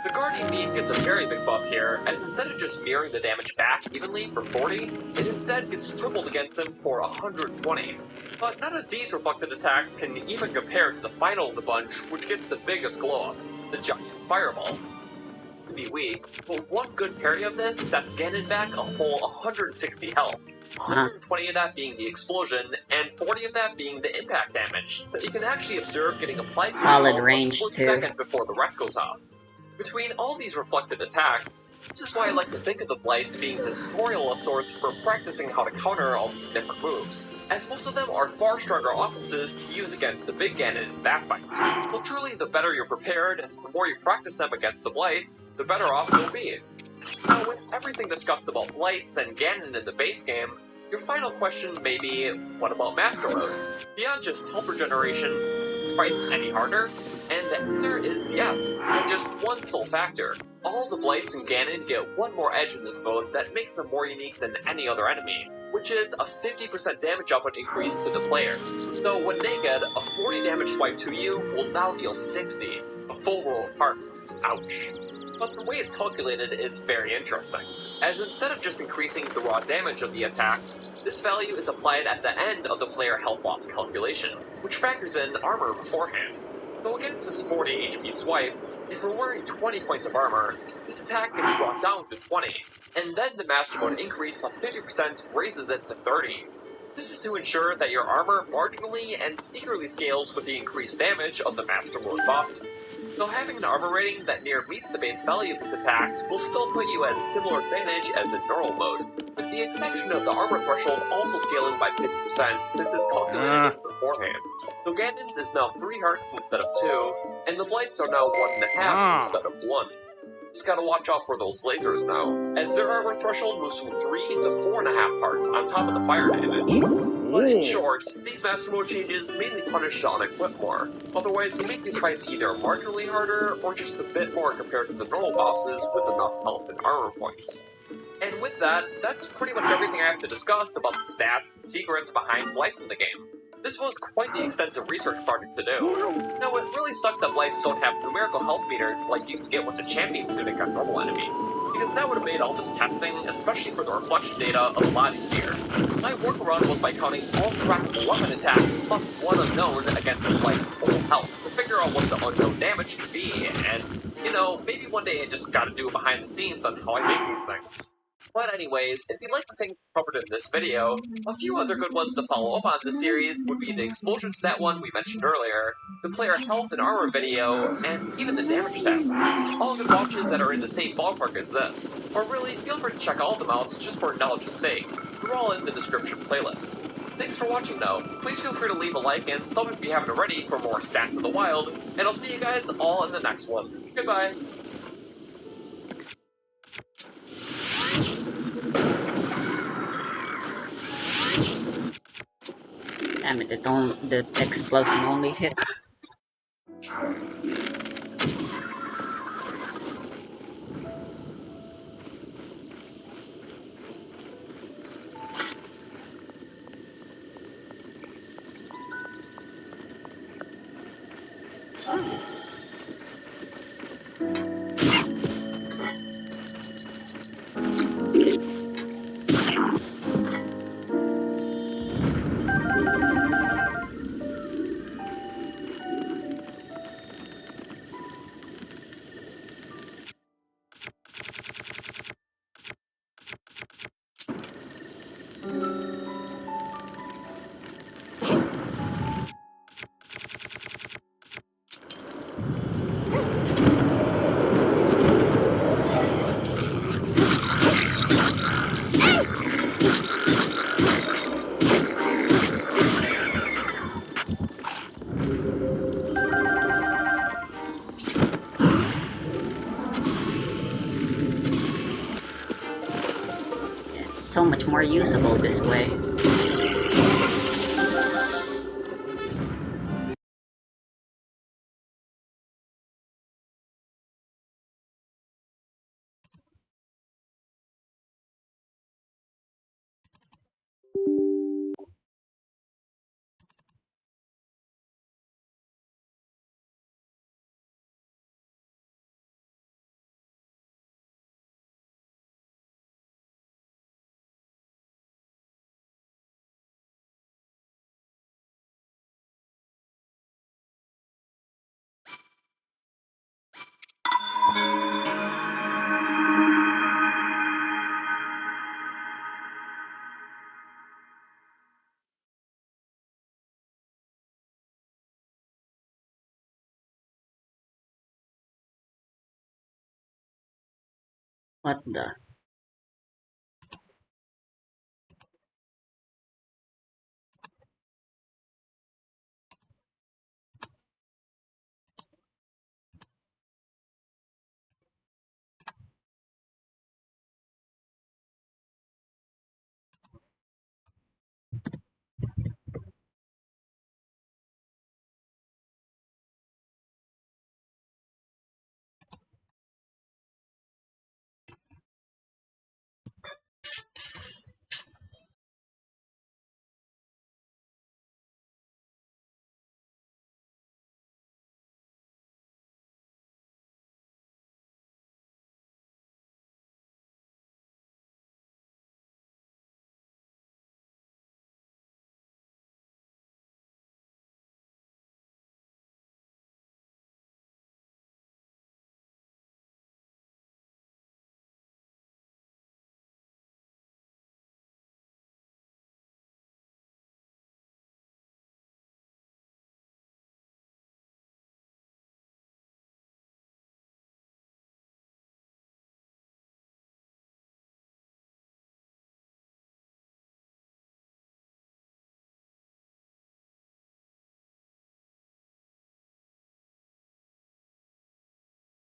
Speaker 1: The Guardian Beam gets a very big buff here, as instead of just mirroring the damage back evenly for 40, it instead gets tripled against him for 120. But none of these reflected attacks can even compare to the final of the bunch, which gets the biggest glow up, the giant fireball. To be weak, but one good parry of this sets Ganon back a whole 160 health. 120 of that being the explosion, and 40 of that being the impact damage, that you can actually observe getting applied to
Speaker 2: Solid
Speaker 1: yourself
Speaker 2: range,
Speaker 1: a split
Speaker 2: too.
Speaker 1: second before the rest goes off. Between all these reflected attacks, this is why I like to think of the Blades being the tutorial of sorts for practicing how to counter all these different moves, as most of them are far stronger offenses to use against the big Ganon in that fight. So truly, the better you're prepared, and the more you practice them against the Blades, the better off you'll be. Now, with everything discussed about Blades and Ganon in the base game, your final question may be, what about Master Mode? Beyond just health regeneration, is fights any harder? And the answer is yes, with just one sole factor. All the Blades in Ganon get one more edge in this mode that makes them more unique than any other enemy, which is a 50% damage output increase to the player. So when naked, a 40 damage swipe to you will now deal 60, a full row of hearts. Ouch. But the way it's calculated is very interesting, as instead of just increasing the raw damage of the attack, this value is applied at the end of the player health loss calculation, which factors in armor beforehand. So against this 40 HP swipe, if you're wearing 20 points of armor, this attack gets brought down to 20, and then the Master Mode increase of 50% raises it to 30. This is to ensure that your armor marginally and secretly scales with the increased damage of the Master Mode bosses. So having an armor rating that near meets the base value of these attacks will still put you at a similar advantage as in normal mode, with the exception of the armor threshold also scaling by 50% since it's calculated in beforehand. So Ganon's is now 3 hearts instead of 2, and the Blades are now 1.5 instead of 1. Just gotta watch out for those lasers now, as their armor threshold moves from 3 to 4.5 hearts on top of the fire damage. But in short, these Master Mode changes mainly punish the unequipped more, otherwise they make these fights either marginally harder or just a bit more compared to the normal bosses with enough health and armor points. And with that, that's pretty much everything I have to discuss about the stats and secrets behind Blights in the game. This was quite the extensive research project to do. Now, it really sucks that Blights don't have numerical health meters like you can get with the Champion's Tunic on normal enemies, because that would have made all this testing, especially for the reflection data, a lot easier. My workaround was by counting all trackable weapon attacks plus one unknown against the Blight's total health to figure out what the unknown damage could be, and, you know, maybe one day I just gotta do behind the scenes on how I make these things. But anyways, if you'd like the things covered in this video, a few other good ones to follow up on this series would be the explosion stat one we mentioned earlier, the player health and armor video, and even the damage stat. All good watches that are in the same ballpark as this. Or really, feel free to check all of them out just for knowledge's sake. They're all in the description playlist. Thanks for watching though. Please feel free to leave a like and sub if you haven't already for more stats in the wild, and I'll see you guys all in the next one. Goodbye.
Speaker 2: Damn it, the explosion only hit. It's so much more usable this way. What the?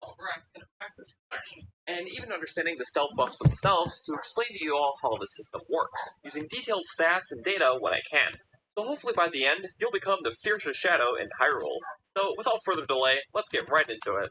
Speaker 1: Congrats in practice section, and even understanding the stealth buffs themselves to explain to you all how the system works, using detailed stats and data when I can. So hopefully by the end, you'll become the fiercest shadow in Hyrule. So without further delay, let's get right into it.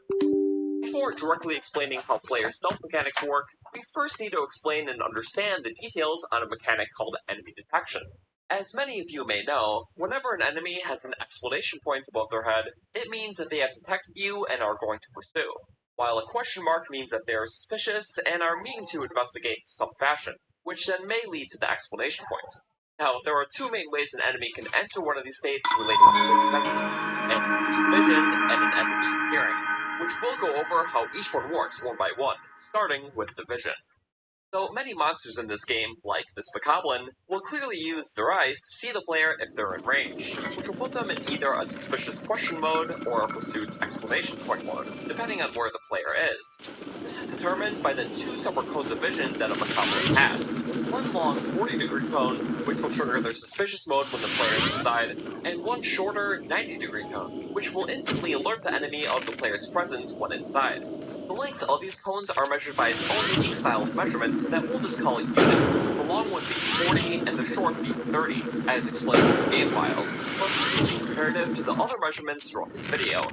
Speaker 1: Before directly explaining how player stealth mechanics work, we first need to explain and understand the details on a mechanic called enemy detection. As many of you may know, whenever an enemy has an exclamation point above their head, it means that they have detected you and are going to pursue, while a question mark means that they are suspicious and are meaning to investigate in some fashion, which then may lead to the explanation point. Now, there are two main ways an enemy can enter one of these states related to their senses: an enemy's vision and an enemy's hearing, which we'll go over how each one works one by one, starting with the vision. So many monsters in this game, like this Bokoblin, will clearly use their eyes to see the player if they're in range, which will put them in either a suspicious question mode or a pursuit exclamation point mode, depending on where the player is. This is determined by the two separate cones of vision that a Bokoblin has. One long 40-degree cone, which will trigger their suspicious mode when the player is inside, and one shorter 90-degree cone, which will instantly alert the enemy of the player's presence when inside. The lengths of these cones are measured by its own unique style of measurement that we'll just call units, with the long one being 40 and the short being 30, as explained in the game files, plus this will be comparative to the other measurements throughout this video.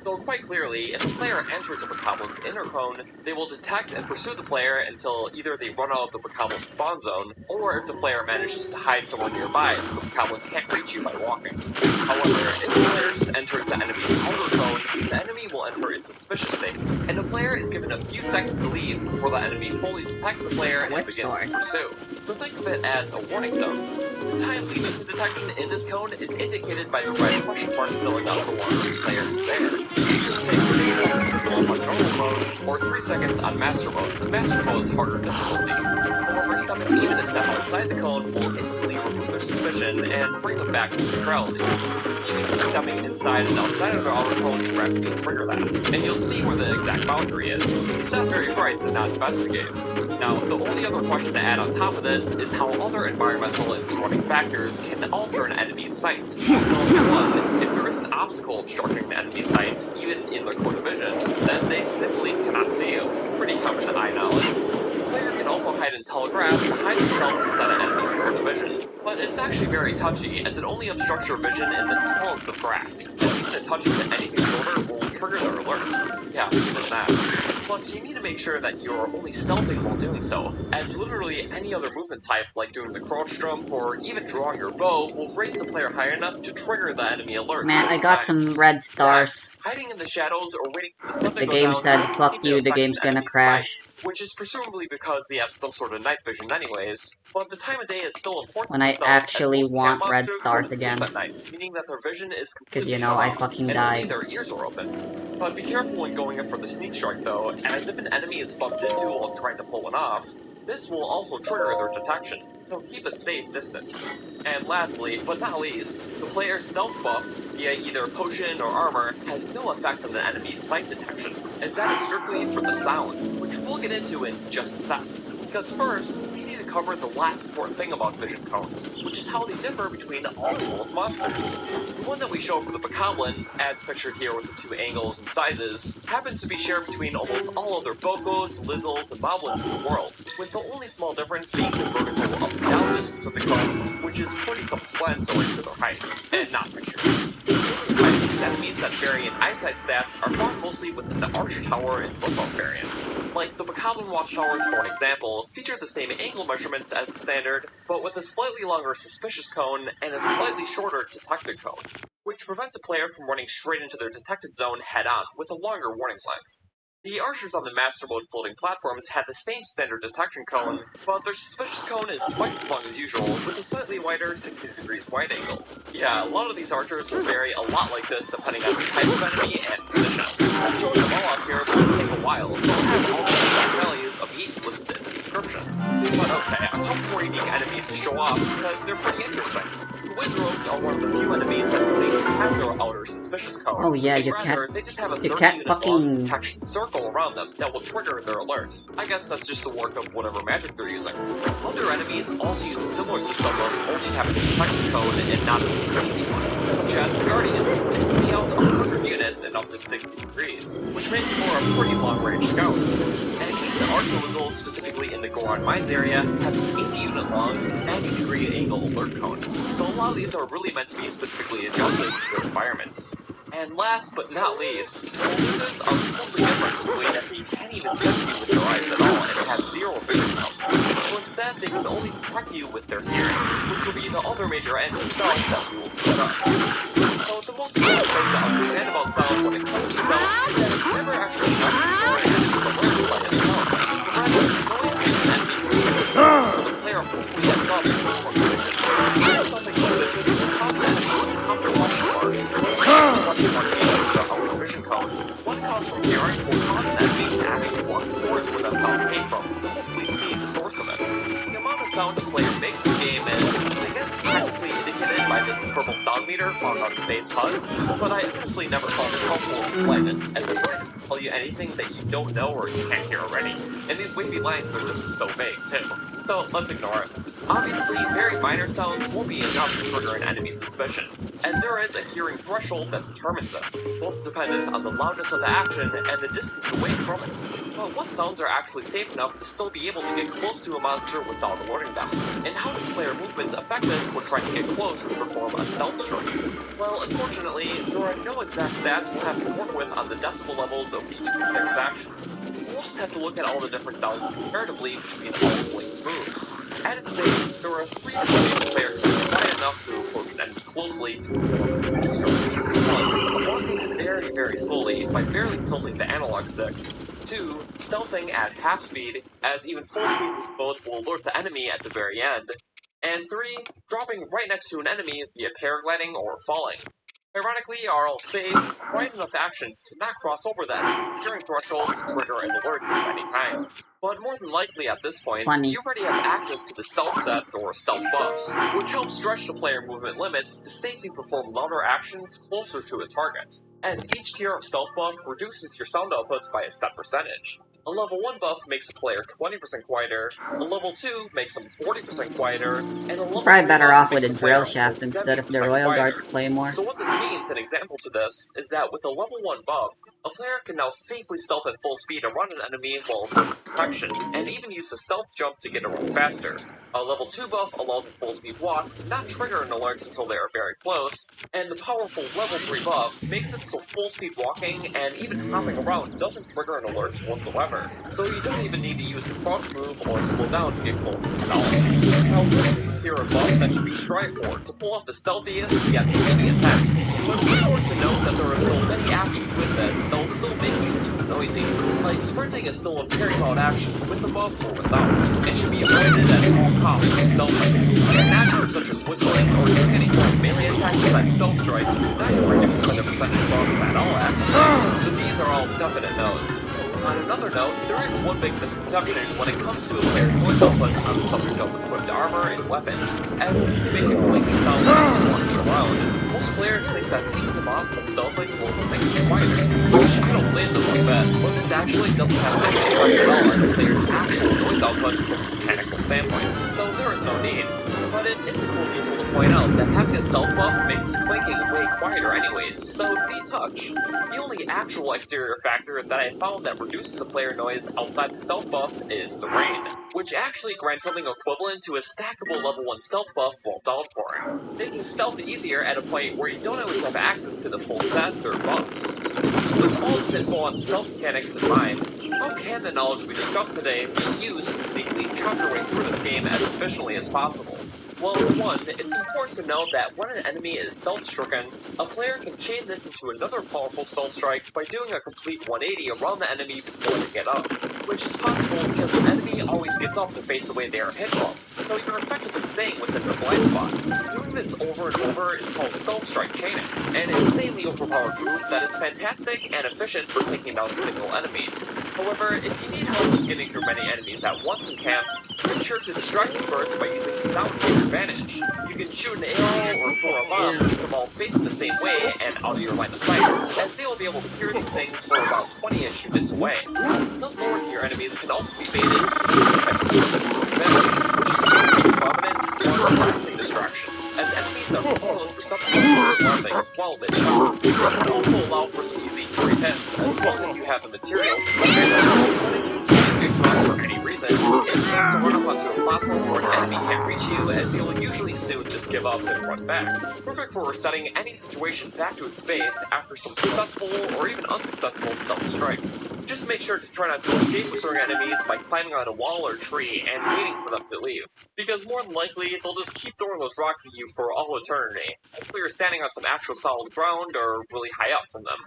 Speaker 1: So quite clearly, if a player enters a Bokoblin's inner cone, they will detect and pursue the player until either they run out of the Bokoblin spawn zone, or if the player manages to hide somewhere nearby, the Bokoblin can't reach you by walking. However, if the player just enters the enemy's outer cone, the enemy will enter its suspicious state, and the player is given a few seconds to leave before the enemy fully detects the player and begins to pursue. So think of it as a warning zone. The time leading to detection in this cone is indicated by the red question mark filling up the longer the player is there. These just take 3 seconds to fill up on normal mode, or 3 seconds on master mode. The master mode's harder difficulty. However, stepping even a step outside the cone will instantly remove their suspicion and bring them back to neutrality. Even stepping inside and outside of their outer cone can rapidly trigger that, and you'll see where the exact boundary is. It's not very bright and not the best in the game. Now, the only other question to add on top of this is how other environmental and surrounding factors can alter an enemy's sight. Well, one, if there is an obstacle obstructing the enemy's sight, even in their cone of vision, then they simply cannot see you. Pretty common to eye knowledge. The player can also hide and telegraph behind themselves inside an enemy's cone of vision, but it's actually very touchy, as it only obstructs your vision in the tallest of grass, and even a touch into anything shorter will trigger their alert. Yeah, even that. Plus, you need to make sure that you're only stealthing while doing so, as literally any other movement type, like doing the crouch jump or even drawing your bow, will raise the player high enough to trigger the enemy alert.
Speaker 2: Man, I got some red stars.
Speaker 1: Hiding in the shadows or waiting for the sun
Speaker 2: If
Speaker 1: to
Speaker 2: the
Speaker 1: go
Speaker 2: game
Speaker 1: down
Speaker 2: said
Speaker 1: doesn't
Speaker 2: fuck
Speaker 1: seem to
Speaker 2: you, the
Speaker 1: affect
Speaker 2: game's
Speaker 1: an
Speaker 2: gonna
Speaker 1: enemy's
Speaker 2: crash.
Speaker 1: sight, which is presumably because they have some sort of night vision anyways, but the time of day is still important
Speaker 2: When
Speaker 1: to
Speaker 2: I
Speaker 1: stealth,
Speaker 2: actually
Speaker 1: as most camp
Speaker 2: want red
Speaker 1: monsters
Speaker 2: stars
Speaker 1: will sleep
Speaker 2: again.
Speaker 1: at night, meaning that their vision is
Speaker 2: Cause
Speaker 1: completely
Speaker 2: you know,
Speaker 1: shut
Speaker 2: I
Speaker 1: off,
Speaker 2: fucking
Speaker 1: and only
Speaker 2: died.
Speaker 1: their ears are open. But be careful when going in for the sneak strike though, as if an enemy is bumped into while trying to pull one off, this will also trigger their detection, so keep a safe distance. And lastly, but not least, the player's stealth buff, via either potion or armor, has no effect on the enemy's sight detection, as that is strictly for the sound, which we'll get into in just a sec. Because first, we need to cover the last important thing about vision cones, which is how they differ between all the world's monsters. The one that we show for the Bokoblin, as pictured here with the 2 angles and sizes, happens to be shared between almost all other Bokos, Lizzles, and Moblins in the world, with the only small difference being the vertical up and down distance of the cones, which is pretty self-explanatory to their height, and not pictured. These enemies that vary in eyesight stats are found mostly within the Archer Tower and Football variants. Like the Bokoblin Watchtowers, for an example, feature the same angle measurements as the standard, but with a slightly longer suspicious cone and a slightly shorter detected cone, which prevents a player from running straight into their detected zone head-on with a longer warning length. The archers on the Master Mode floating platforms had the same standard detection cone, but their suspicious cone is twice as long as usual, with a slightly wider 60 degrees wide angle. Yeah, a lot of these archers will vary a lot like this depending on the type of enemy and position. I'm showing them all off here, but it'll take a while, so I'll have all the exact values of each listed in the description. But okay, a couple more unique enemies to show off because they're pretty interesting. The Wizrogues are one of the few enemies that don't even have their outer suspicious cone.
Speaker 2: Oh yeah,
Speaker 1: They just have a
Speaker 2: you
Speaker 1: 30
Speaker 2: can't
Speaker 1: unit long
Speaker 2: fucking...
Speaker 1: detection circle around them that will trigger their alert. I guess that's just the work of whatever magic they're using. Other enemies also use a similar system of only having a detection cone and not a suspicious one, such as the Guardians, which can see out to 100 units and up to 60 degrees, which makes for a pretty long-range scout. And even the Archelizzle, specifically in the Goron Mines area, have an 80 unit long, 90 degree angle alert cone, so a lot of these are really meant to be specifically adjusted to their environments. And last but not least, Meduses are totally different in the way that they can't even sense you with their eyes at all and have zero vision count. So instead, they can only detect you with their hearing, which will be the other major end of stealth that we will discuss. So the most important thing to understand about stealth when it comes to stealth is that it's never actually necessary to alert by itself. Rather, it's always an enemy so the player hopefully ends up with more vision. Something suspicious will cause the enemy to pop their question mark, question mark being the outer vision cone. One cause from hearing will cause an enemy to actually walk towards where that sound came from, to hopefully see the source sound a player makes in the game is, I guess, technically indicated by this purple sound meter found on the base HUD, but I honestly never found it helpful in the slightest, as it wouldn't tell you anything that you don't know or you can't hear already. And these wavy lines are just so vague, too. So let's ignore it. Obviously, very minor sounds won't be enough to trigger an enemy's suspicion, as there is a hearing threshold that determines this, both dependent on the loudness of the action and the distance away from it. But what sounds are actually safe enough to still be able to get close to a monster without alerting them? And how does player movement affect this when trying to get close to perform a stealth strike? Well, unfortunately, there are no exact stats we'll have to work with on the decibel levels of each player's actions. We'll just have to look at all the different sounds comparatively between all of Blink's moves. At its base, there are 3 ways a player can be quiet enough to approach an enemy closely to perform a stealth strike. 1. Walking very slowly by barely tilting the analog stick. 2. Stealthing at half speed, as even full speed mode will alert the enemy at the very end. And 3. Dropping right next to an enemy via paragliding or falling. Ironically, are all safe, quiet enough actions to not cross over the enemy's hearing threshold to trigger an alert of any kind. But more than likely at this point,
Speaker 2: Funny.
Speaker 1: you already have access to the stealth sets or stealth buffs, which help stretch the player movement limits to safely perform louder actions closer to a target, as each tier of stealth buff reduces your sound outputs by a set percentage. A level 1 buff makes a player 20% quieter, a level 2 makes them 40% quieter, and a level 3
Speaker 2: Probably better
Speaker 1: buff
Speaker 2: off with
Speaker 1: makes
Speaker 2: a
Speaker 1: a player
Speaker 2: drill
Speaker 1: up to
Speaker 2: shaft instead of the
Speaker 1: 70%
Speaker 2: Royal
Speaker 1: quieter.
Speaker 2: Guards Claymore.
Speaker 1: So what this means, an example to this, is that with a level 1 buff, a player can now safely stealth at full speed around an enemy while avoiding detection, and even use a stealth jump to get around faster. A level 2 buff allows a full speed walk to not trigger an alert until they are very close, and the powerful level 3 buff makes it so full speed walking and even hopping around doesn't trigger an alert whatsoever. So you don't even need to use the crouch move or slow down to get close to the enemy. Now this is a tier of buff that should be strived for to pull off the stealthiest yet speedy attacks. But it's important to note that there are still many actions with this that will still make you too noisy. Like sprinting is still a very loud action with the buff or without. It should be avoided at all costs with stealthing. And actions such as whistling or doing any form of melee attack besides stealth strikes do not get reduced by the percentage buff at all actions. So these are all definite no's. On another note, there is one big misconception when it comes to a player's noise output on the subject of equipped armor and weapons, as since they make a clinking sound when you're walking around, most players think that taking them off and stealthing will make them quieter, which I don't blame them one bit, but this actually doesn't have any effect at all on the player's actual noise output from a mechanical standpoint, so there is no need. But it is a cool detail to point out that having a stealth buff makes this clinking way quieter anyways, so be in touch. The only actual exterior factor that I found that reduces the player noise outside the stealth buff is the rain, which actually grants something equivalent to a stackable level 1 stealth buff while downpouring, making stealth easier at a point where you don't always have access to the full set or buffs. With all this info on the stealth mechanics in mind, how can the knowledge we discussed today be used to sneakily chug your way through this game as efficiently as possible? Well, for one, it's important to note that when an enemy is stealth-stricken, a player can chain this into another powerful stealth strike by doing a complete 180 around the enemy before they get up, which is possible because the enemy always gets up to face the way they are hit from, so you're effectively staying within their blind spot. Doing this over and over is called stealth strike chaining, an insanely overpowered move that is fantastic and efficient for taking down single enemies. However, if you need help with getting through many enemies at once in camps, make sure to distract them first by using the sound to your advantage. You can shoot an arrow or throw a bomb with them all facing the same way and out of your line of sight, as they will be able to hear these things from about 20-ish units away. Some lower tier enemies can also be baited using types of advantage, which is a prominent or relaxing distraction, as enemies are far less perceptible for swarming as well they shoot. It can also allow for some easy free hits, as long as you have the materials to get for any reason, it's best to run up onto a platform where an enemy can't reach you, as you'll usually soon just give up and run back. Perfect for resetting any situation back to its base after some successful or even unsuccessful stealth strikes. Just make sure to try not to escape pursuing enemies by climbing on a wall or tree and waiting for them to leave, because more than likely they'll just keep throwing those rocks at you for all eternity, until you're standing on some actual solid ground or really high up from them.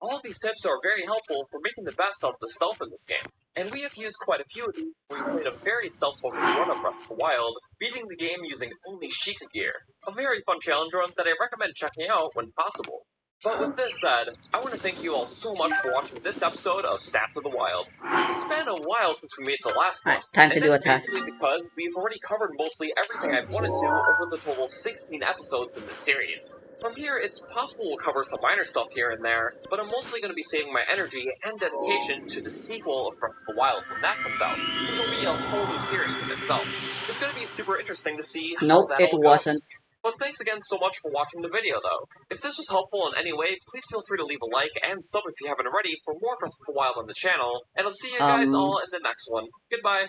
Speaker 1: All of these tips are very helpful for making the best out of the stealth in this game, and we have used quite a few of these when we played a very stealth-focused run of Breath of the Wild, beating the game using only Sheikah gear. A very fun challenge run that I recommend checking out when possible. But with this said, I want to thank you all so much for watching this episode of Stats of the Wild. It's been a while since we made the last one,
Speaker 2: Alright, time to
Speaker 1: and
Speaker 2: do a
Speaker 1: that's
Speaker 2: test.
Speaker 1: basically because we've already covered mostly everything I've wanted to over the total 16 episodes in this series. From here, it's possible we'll cover some minor stuff here and there, but I'm mostly going to be saving my energy and dedication to the sequel of Breath of the Wild when that comes out, which will be a whole new series in itself. It's going to be super interesting to see how
Speaker 2: Nope,
Speaker 1: that
Speaker 2: it
Speaker 1: all
Speaker 2: wasn't.
Speaker 1: goes. But thanks again so much for watching the video, though. If this was helpful in any way, please feel free to leave a like and sub if you haven't already for more Breath of the Wild on the channel, and I'll see you guys all in the next one. Goodbye!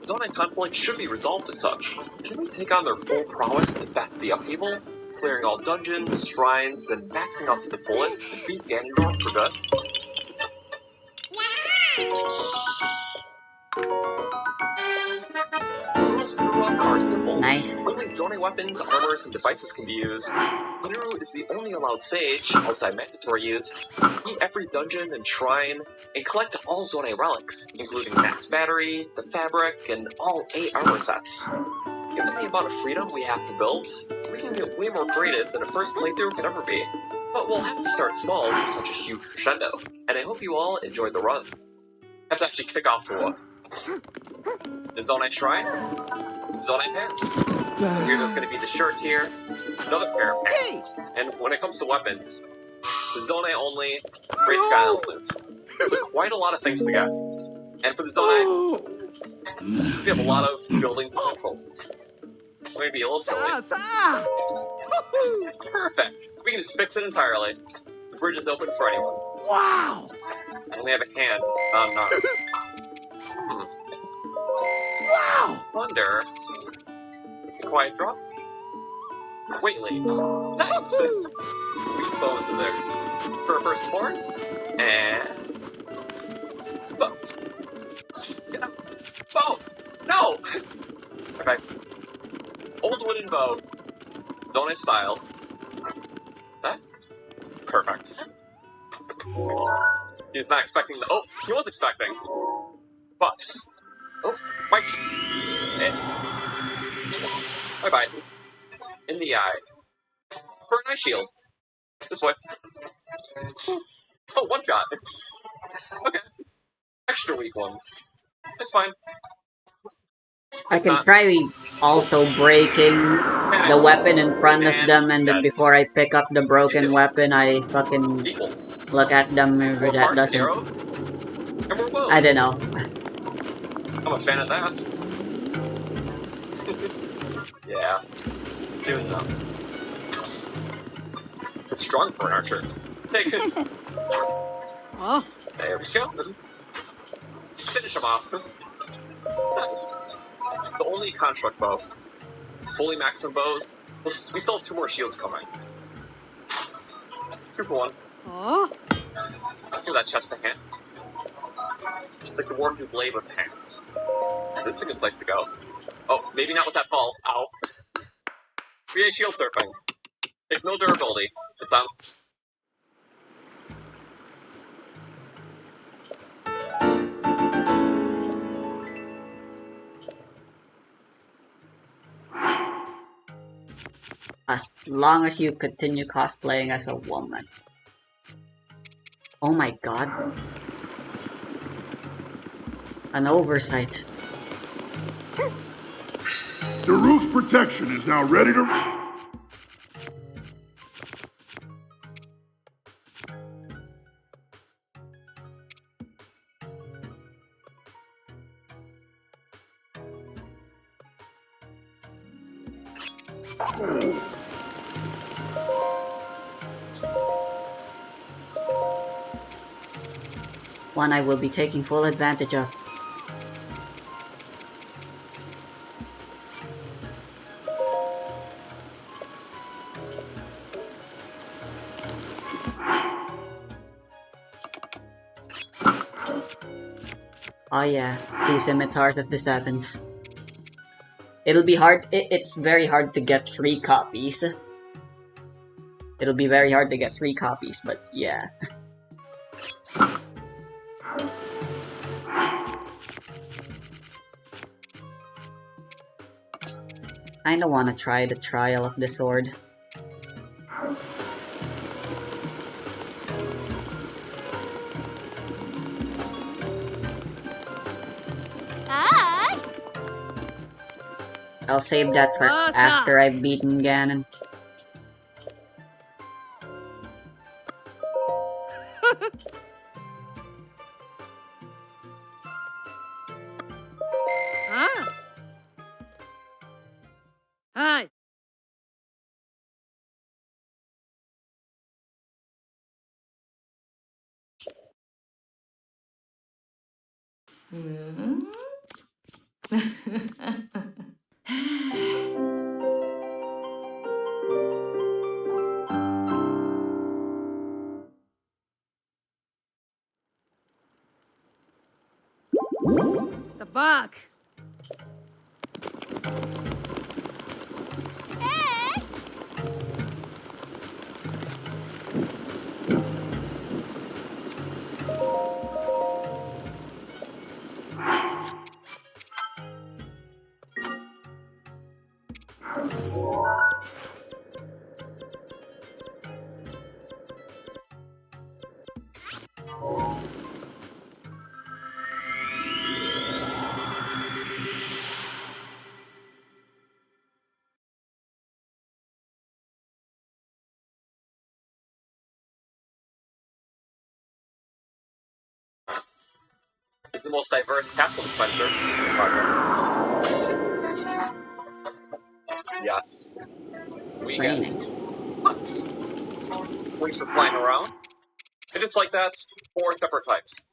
Speaker 1: Zonai conflict should be resolved as such. Can we take on their full prowess to best the upheaval? Clearing all dungeons, shrines, and maxing out to the fullest to beat Ganondorf for good? The rules for the run are simple.
Speaker 2: Nice.
Speaker 1: Only Zonai weapons, armors, and devices can be used. Mineru is the only allowed sage, outside mandatory use. Beat every dungeon and shrine, and collect all Zonai relics, including Max Battery, the Fabric, and all 8 armor sets. Given the amount of freedom we have to build, we can get way more creative than a first playthrough could ever be. But we'll have to start small for such a huge crescendo, and I hope you all enjoyed the run. I have to actually kick off for the Zonai Shrine, Zonai Pants. Here there's going to be the shirt here, another pair of pants, and when it comes to weapons, the Zonai only, Great Skyline Flute. There's quite a lot of things to get. And for the Zonai, we have a lot of building potential. Maybe a little silly. Perfect! We can just fix it entirely. The bridge is open for anyone.
Speaker 3: Wow!
Speaker 1: I only have a hand on an arm.
Speaker 3: Wow!
Speaker 1: Wonder. It's a quiet drop. Waitley. Nice! Sweet bones of theirs. For a first horn. And. Bow. Get up. Bow! No! Okay. Old wooden bow. Zonai style. That? Perfect. He was not expecting the. Oh, he was expecting. But. Oh, my sheet. Bye bye. In the eye. For an eye shield. This way. Oh, one shot. Okay. Extra weak ones. It's fine.
Speaker 2: I can try also breaking the weapon in front of them, and then before I pick up the broken weapon, I fucking look at them. Maybe that doesn't.
Speaker 1: Arrows, and more bows.
Speaker 2: I don't know.
Speaker 1: I'm a fan of that. Yeah. Soon enough. It's strong for an archer. Take it.
Speaker 3: Huh?
Speaker 1: There we go. Finish him off. Nice. The only construct bow. Fully maximum bows. We still have 2 more shields coming. 2 for 1.
Speaker 3: Huh?
Speaker 1: Do that chest to hand. Just like the warp new blade with hands. This is a good place to go. Oh, maybe not with that ball. Ow. VA shield surfing. Takes no durability. It's on.
Speaker 2: As long as you continue cosplaying as a woman. Oh my god. An oversight.
Speaker 4: Daruk's protection is now ready to...
Speaker 2: One I will be taking full advantage of. Oh yeah, 2 scimitars of the 7s. It'll be hard, it's very hard to get 3 copies. It'll be very hard to get 3 copies, but yeah. I don't want to try the trial of the sword.
Speaker 3: Hi.
Speaker 2: I'll save that for
Speaker 3: What's
Speaker 2: after
Speaker 3: up?
Speaker 2: I've beaten Ganon.
Speaker 3: Huh? Hi. The buck. Hey.
Speaker 1: It's the most diverse capsule dispenser project. Yes. We get
Speaker 2: Training.
Speaker 1: pups. Wings for flying around. And it's like that, 4 separate types.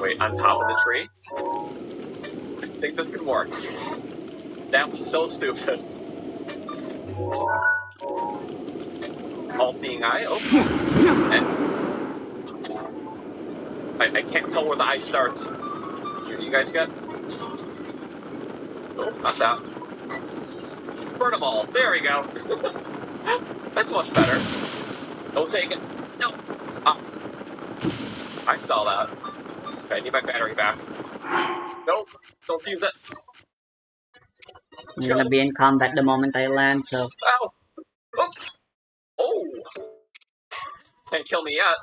Speaker 1: Wait, on top of the tree? I think this can work. That was so stupid. All-seeing eye? Oh. And I can't tell where the eye starts. You guys get? Oh, not that. Burn them all. There we go. That's much better. Don't take it. No. Ah. I saw that. Okay, I need my battery back. Nope. Don't fuse it.
Speaker 2: I'm gonna be in combat the moment I land, so...
Speaker 1: Ow. Oh. Oh. Can't kill me yet.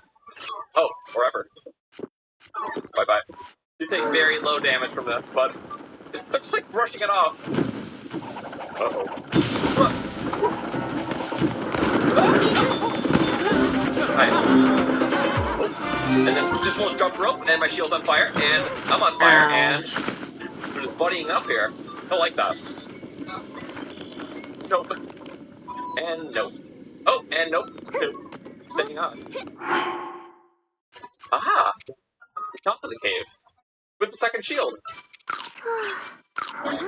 Speaker 1: Oh, forever. Bye-bye. You take very low damage from this, but it's just like brushing it off. Uh-oh. Nice. Oh. And then just one jump rope, and my shield's on fire, and I'm on fire,
Speaker 2: Ow.
Speaker 1: and we're just buddying up here. I don't like that. Nope. And nope. Oh, and nope. Staying on. Aha! Top of the cave. With the second shield.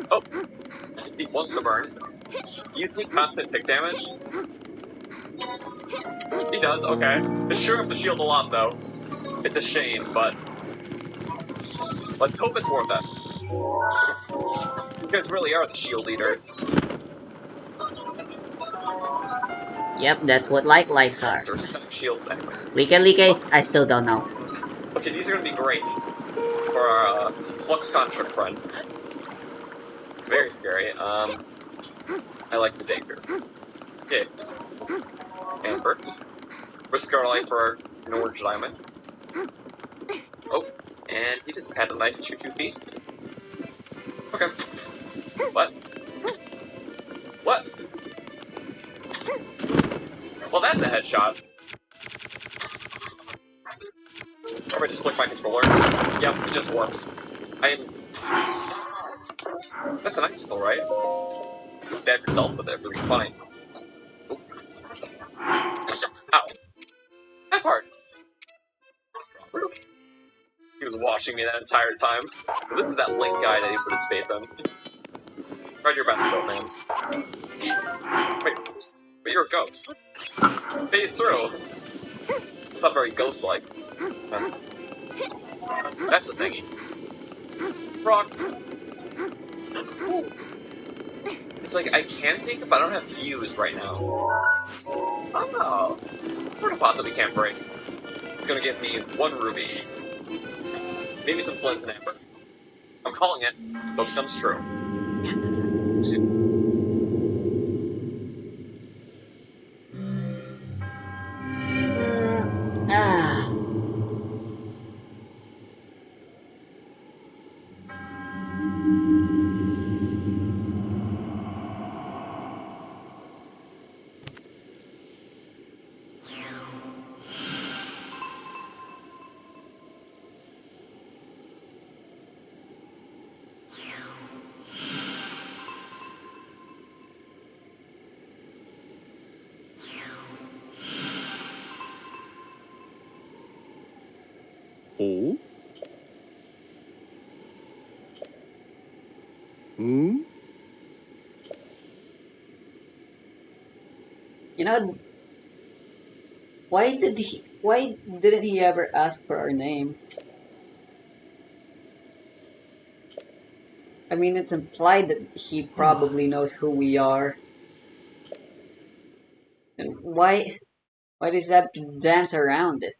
Speaker 1: Oh. He wants to burn. You take constant tick damage? He does, okay. It sure up the shield a lot, though. It's a shame, but... let's hope it's worth it. You guys really are the shield leaders.
Speaker 2: Yep, that's what lights are.
Speaker 1: There's 7 shields anyways.
Speaker 2: Leak, I still don't know.
Speaker 1: Okay, these are gonna be great for our Flux Construct friend. Very scary. I like the danger. Okay. Amber. Risk our life for an orange diamond. Oh, and he just had a nice choo-choo feast. Okay. What? What? Well, that's a headshot. Or I just flick my controller. Yep, it just works. That's an icicle, right? You stab yourself with it, it'll be fine. Ow. That part. He was watching me that entire time. This is that Link guy that he put his faith in. Try your best, though, man. Wait, but you're a ghost. Phase through. It's not very ghost-like. That's the thingy. Rock. It's like, I can take it, but I don't have views right now. Oh. We're deposit we can't break. It's gonna give me 1 ruby. Maybe some flint and amber. I'm calling it, so it becomes true.
Speaker 5: Oh? Hmm?
Speaker 2: You know, why didn't he ever ask for our name? I mean, it's implied that he probably knows who we are. And why does he have to dance around it?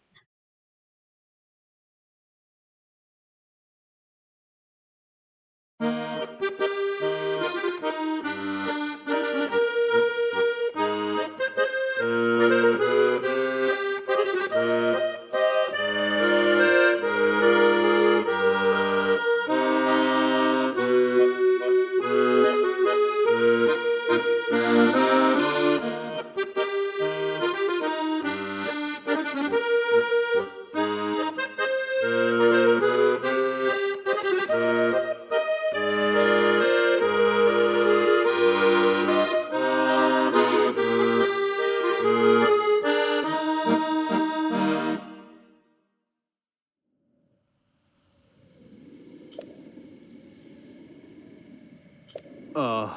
Speaker 5: Uh...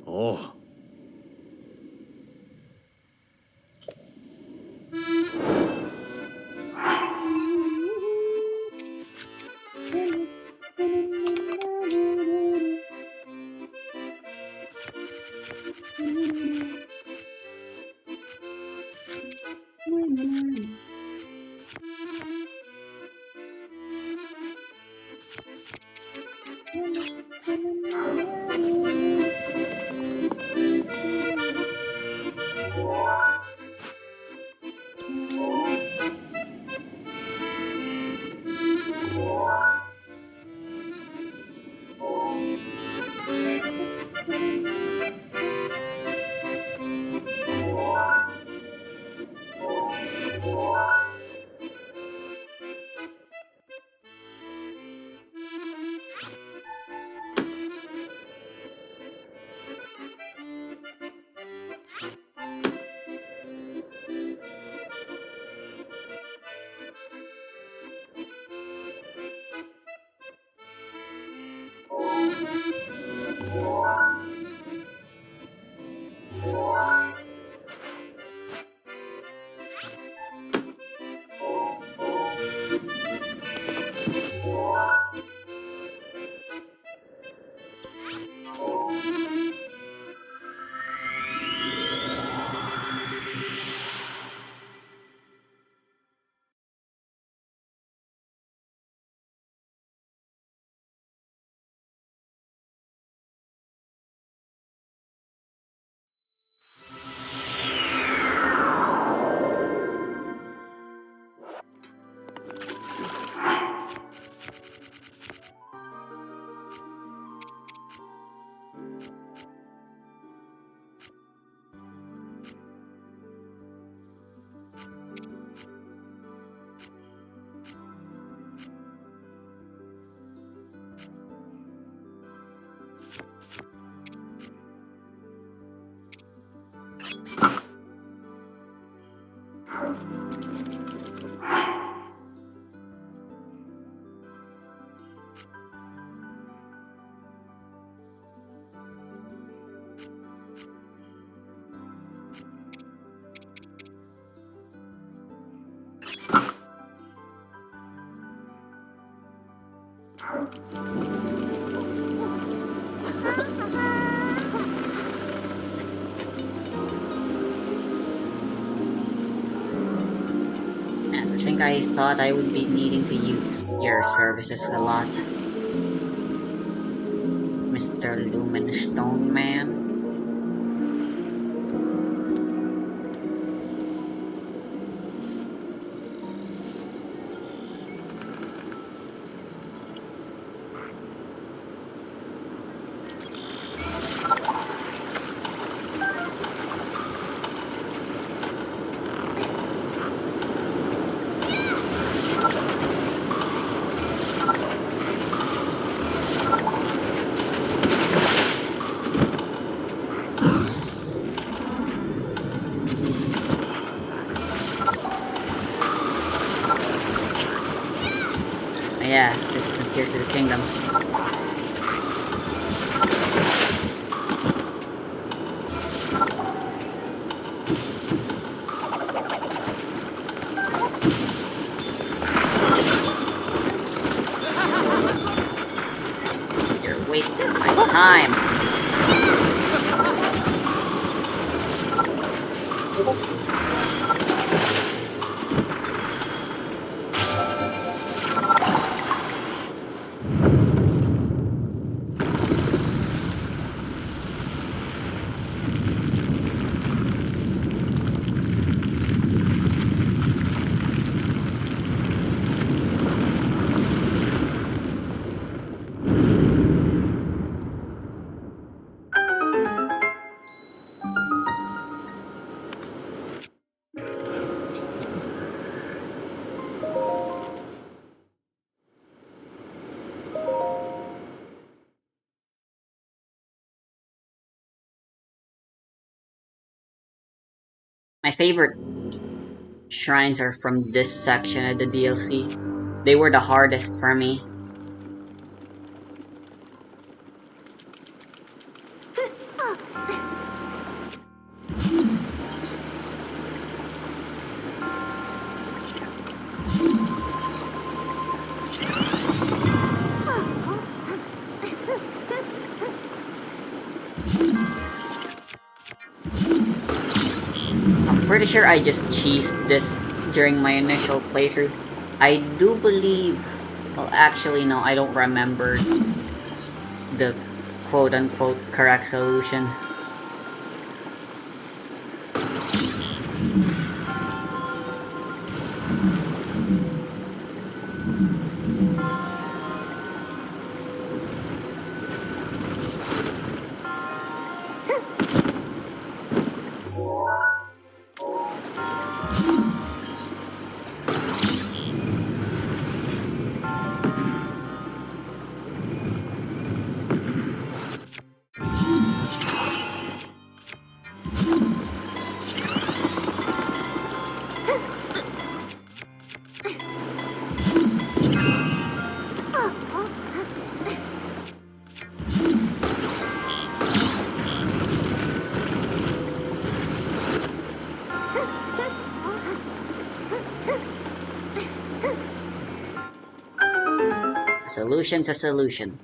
Speaker 5: Oh.
Speaker 2: And I think I thought I would be needing to use your services a lot, Mr. Lumen Stone Man. Kingdom. You're wasting my time. My favorite shrines are from this section of the DLC. They were the hardest for me. I'm pretty sure I just cheesed this during my initial playthrough. I do believe... Well, actually, no, I don't remember the quote-unquote correct solution. A solution's a solution.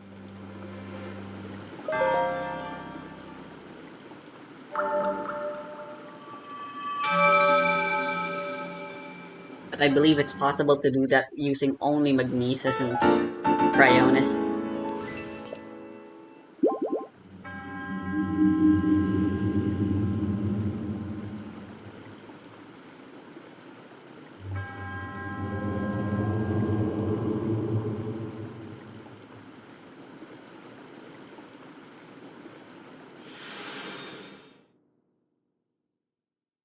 Speaker 2: But I believe it's possible to do that using only Magnesis and Cryonis.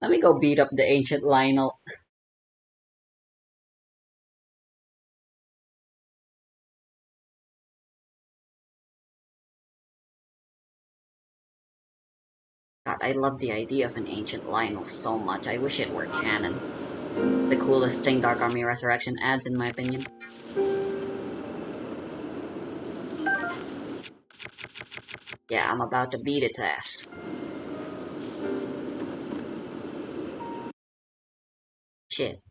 Speaker 2: Let me go beat up the ancient Lionel. God, I love the idea of an ancient Lionel so much. I wish it were canon. The coolest thing Dark Army Resurrection adds, in my opinion. Yeah, I'm about to beat its ass. Shit.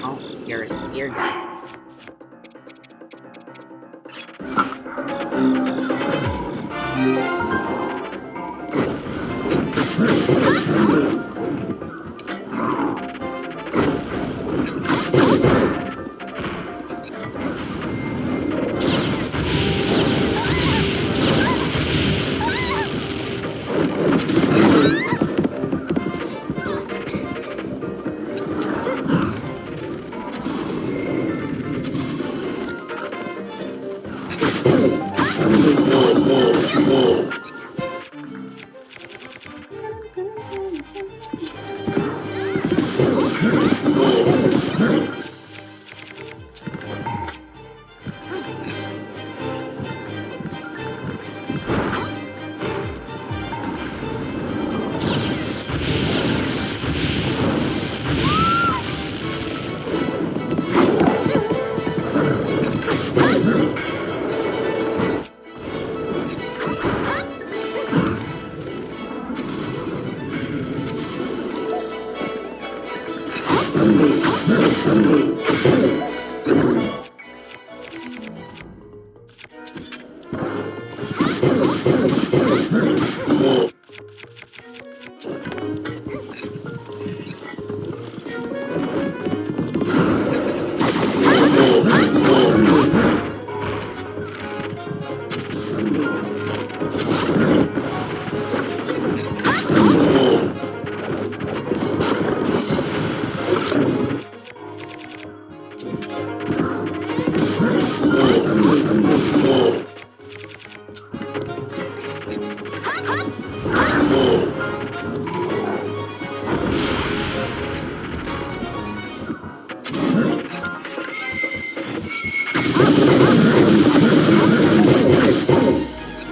Speaker 2: Oh, you're a spear guy.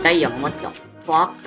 Speaker 2: Damn, what the fuck?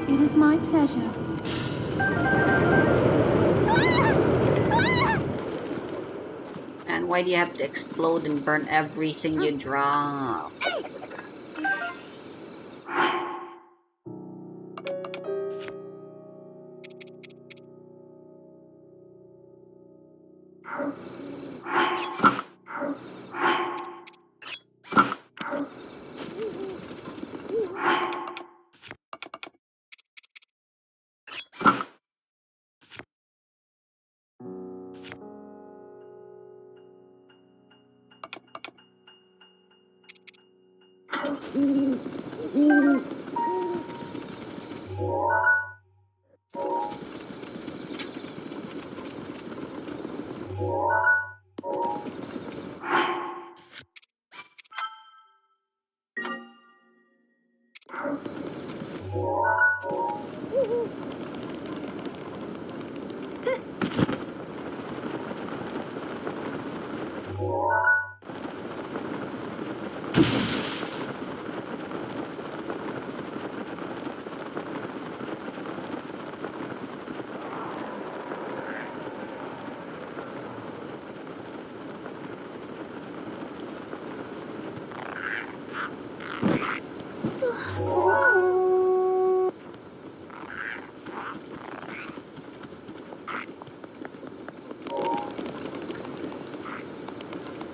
Speaker 6: It is my pleasure.
Speaker 2: And why do you have to explode and burn everything you drop?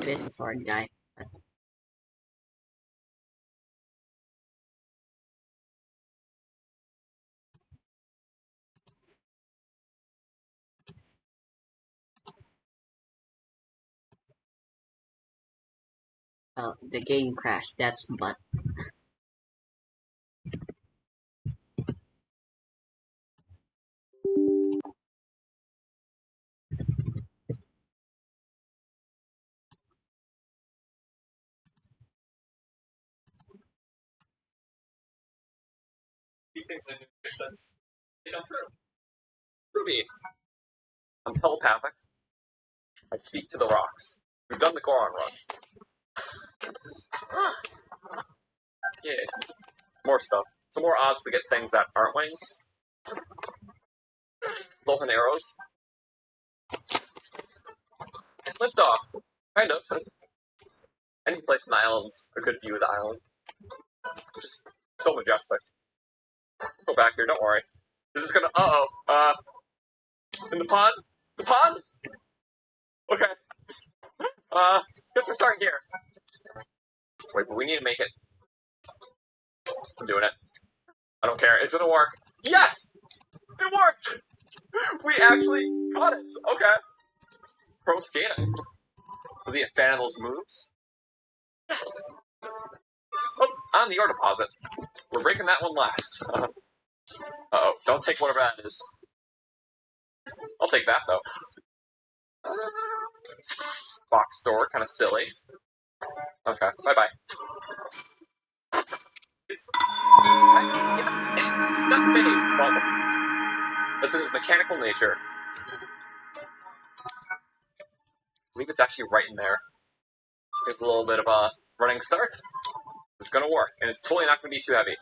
Speaker 2: It is a sword guy. Oh, the game crashed. That's but.
Speaker 1: Keep things into existence. They come true. Ruby, I'm telepathic. I speak to the rocks. We've done the Goron run. Yeah. More stuff. Some more odds to get things that aren't wings. Loaf and arrows. Lift off. Kind of. Any place in the island's a good view of the island. Just so majestic. Go back here, don't worry. This is gonna. In the pond? The pond? Okay. Guess we're starting here. Wait, but we need to make it. I'm doing it. I don't care. It's gonna work. Yes! It worked! We actually got it! Okay. Pro skating. Was he a fan of those moves? Oh, on the ore deposit. We're breaking that one last. Uh-oh. Don't take whatever that is. I'll take that, though. Box store. Kind of silly. Okay. Bye-bye. Yes, and step phase. Welcome. That's in his mechanical nature. I believe it's actually right in there. Give a little bit of a running start. It's gonna work, and it's totally not gonna be too heavy.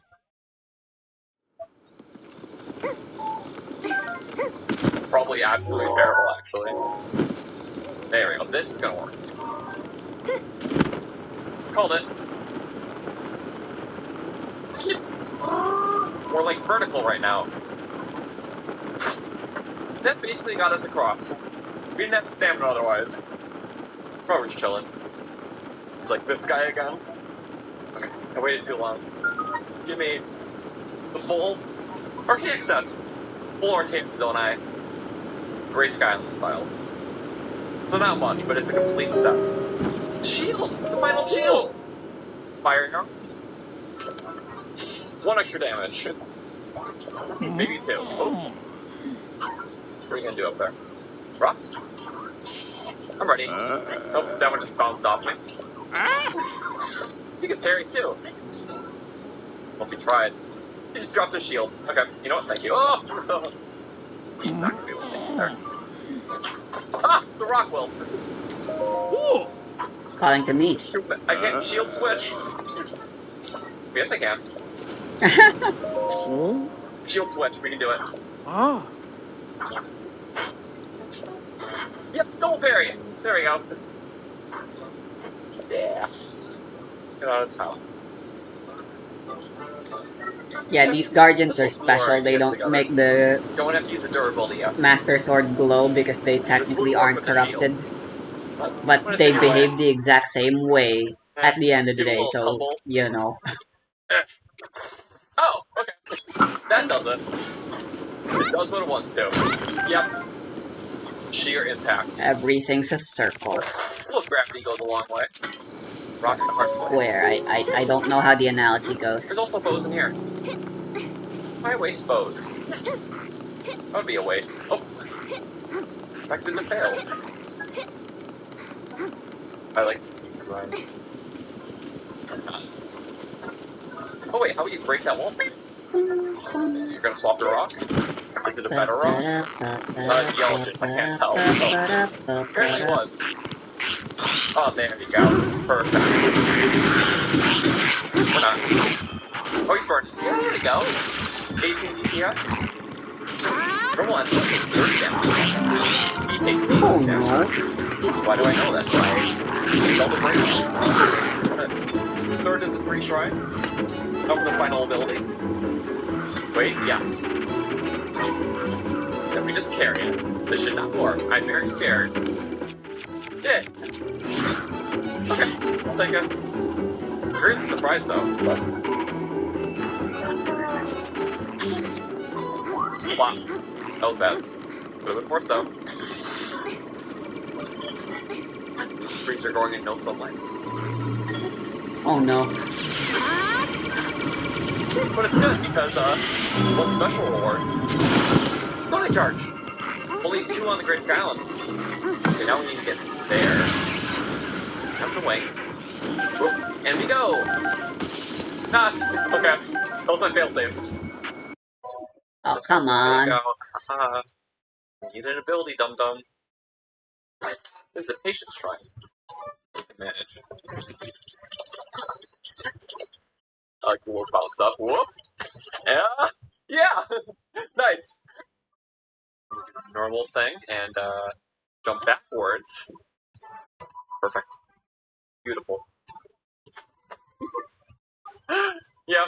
Speaker 1: Probably absolutely terrible, actually. There we go. This is gonna work. Called it. We're like vertical right now. That basically got us across. We didn't have the stamina otherwise. Probably just chilling. It's like this guy again. Okay, I waited too long. Give me the full archaic set. Full archaic zone I. Great Skyland style. So not much, but it's a complete set. Shield! The final shield! Fire arrow. 1 extra damage. Maybe 2. Oh. What are you gonna do up there? Rocks? I'm ready. Oh, that one just bounced off me. You can parry too. Won't be tried. He just dropped his shield. Okay, you know what? Thank you. Oh! He's not gonna be able to take it there. Ah! The rock will.
Speaker 2: It's calling to me.
Speaker 1: Stupid. I can't shield switch. Yes, I can. Shield switch. We can do it.
Speaker 5: Ah.
Speaker 1: Yep, double parry. There we go. Yeah. Get out of town.
Speaker 2: Yeah, these guardians are special. They don't make the
Speaker 1: Don't have to use the durability yet.
Speaker 2: Master Sword glow because they technically aren't corrupted. But
Speaker 1: What is
Speaker 2: they
Speaker 1: it?
Speaker 2: behave the exact same way at the end of the
Speaker 1: Give it a
Speaker 2: day,
Speaker 1: little
Speaker 2: so,
Speaker 1: tumble.
Speaker 2: you know.
Speaker 1: Oh, okay. That does it. It does what it wants to. Yep. Sheer impact.
Speaker 2: Everything's a circle.
Speaker 1: Look, gravity goes a long way. Rocket hard slice.
Speaker 2: Square. I don't know how the analogy goes.
Speaker 1: There's also bows in here. Why waste bows? That would be a waste. Oh. Expected to fail. I like the design. Oh wait, how would you break that wall? You're gonna swap the rock? Is it a better rock? Yellow, I can't tell. Oh. Apparently it was. Oh, there you go. Perfect. We're not. Oh, he's burning. Yeah, there we go. 18 DPS. Triple on takes 30 damage. He takes 18 damage. Why do I know that? Double break. Third of the 3 shrines. Over the final ability. Wait, yes. If we just carry it, this should not work. I'm very scared. Did it. Okay, I'll take it. Very surprised though, but... Wow, that was bad. A little bit more so. These trees are going in no sunlight.
Speaker 2: Oh no.
Speaker 1: But it's good because, one special reward. Sonic Charge! Only 2 on the Great Sky Island. Okay, now we need to get there. Have the wings. Whoop, and we go! Ah, okay. That was my failsafe.
Speaker 2: Oh, come on.
Speaker 1: Haha. Need an ability, dum-dum. This is a patience shrine. Manage. We'll bounce up. Whoop! Yeah! Yeah! Nice! Normal thing, and, jump backwards. Perfect. Beautiful. Yeah.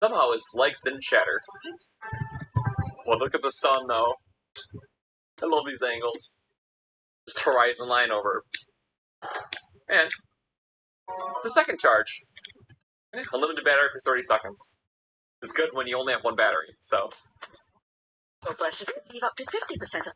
Speaker 1: Somehow his legs didn't shatter. Well, look at the sun, though. I love these angles. Just horizon line over. And the second charge. A limited battery for 30 seconds. It's good when you only have 1 battery, so.
Speaker 7: Brushes leave up to 50% of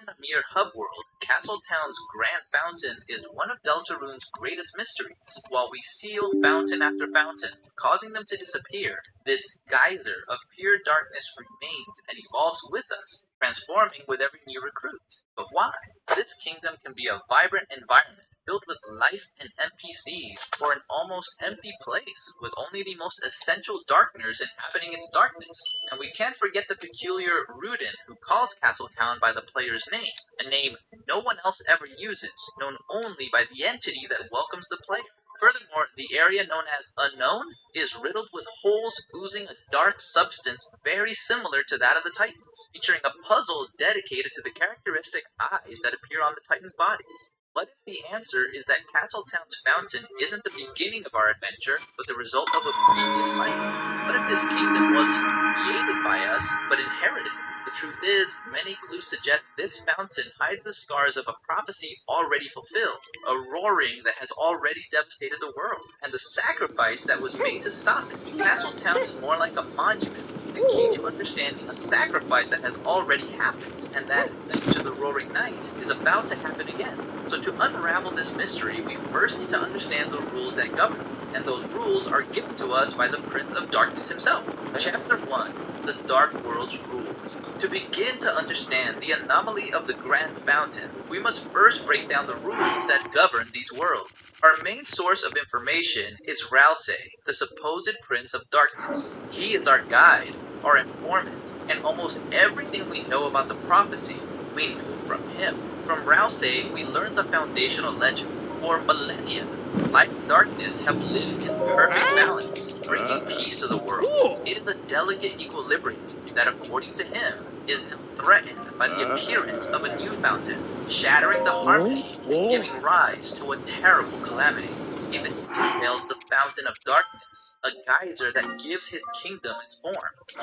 Speaker 8: More than a mere hub world, Castletown's Grand Fountain is one of Deltarune's greatest mysteries. While we seal fountain after fountain, causing them to disappear, this geyser of pure darkness remains and evolves with us, transforming with every new recruit. But why? This kingdom can be a vibrant environment filled with life and NPCs, or an almost empty place with only the most essential darkners inhabiting its darkness. And we can't forget the peculiar Rudin, who calls Castletown by the player's name, a name no one else ever uses, known only by the entity that welcomes the player. Furthermore, the area known as Unknown is riddled with holes oozing a dark substance very similar to that of the Titans, featuring a puzzle dedicated to the characteristic eyes that appear on the Titans' bodies. What if the answer is that Castletown's fountain isn't the beginning of our adventure, but the result of a previous cycle? What if this kingdom wasn't created by us, but inherited? The truth is, many clues suggest this fountain hides the scars of a prophecy already fulfilled, a roaring that has already devastated the world, and the sacrifice that was made to stop it. Castletown is more like a monument, the key to understanding a sacrifice that has already happened, and that, thanks to the Roaring Night, is about to happen again. So to unravel this mystery, we first need to understand the rules that govern it, and those rules are given to us by the Prince of Darkness himself. Chapter 1, The Dark World's Rules. To begin to understand the anomaly of the Grand Fountain, we must first break down the rules that govern these worlds. Our main source of information is Rousey, the supposed Prince of Darkness. He is our guide, our informant, and almost everything we know about the prophecy, we know from him. From Rousey, we learn the foundational legend. For millennia, light and darkness have lived in perfect balance, bringing peace to the world. It is a delicate equilibrium that, according to him, is now threatened by the appearance of a new fountain, shattering the harmony and giving rise to a terrible calamity. He then details the Fountain of Darkness, a geyser that gives his kingdom its form.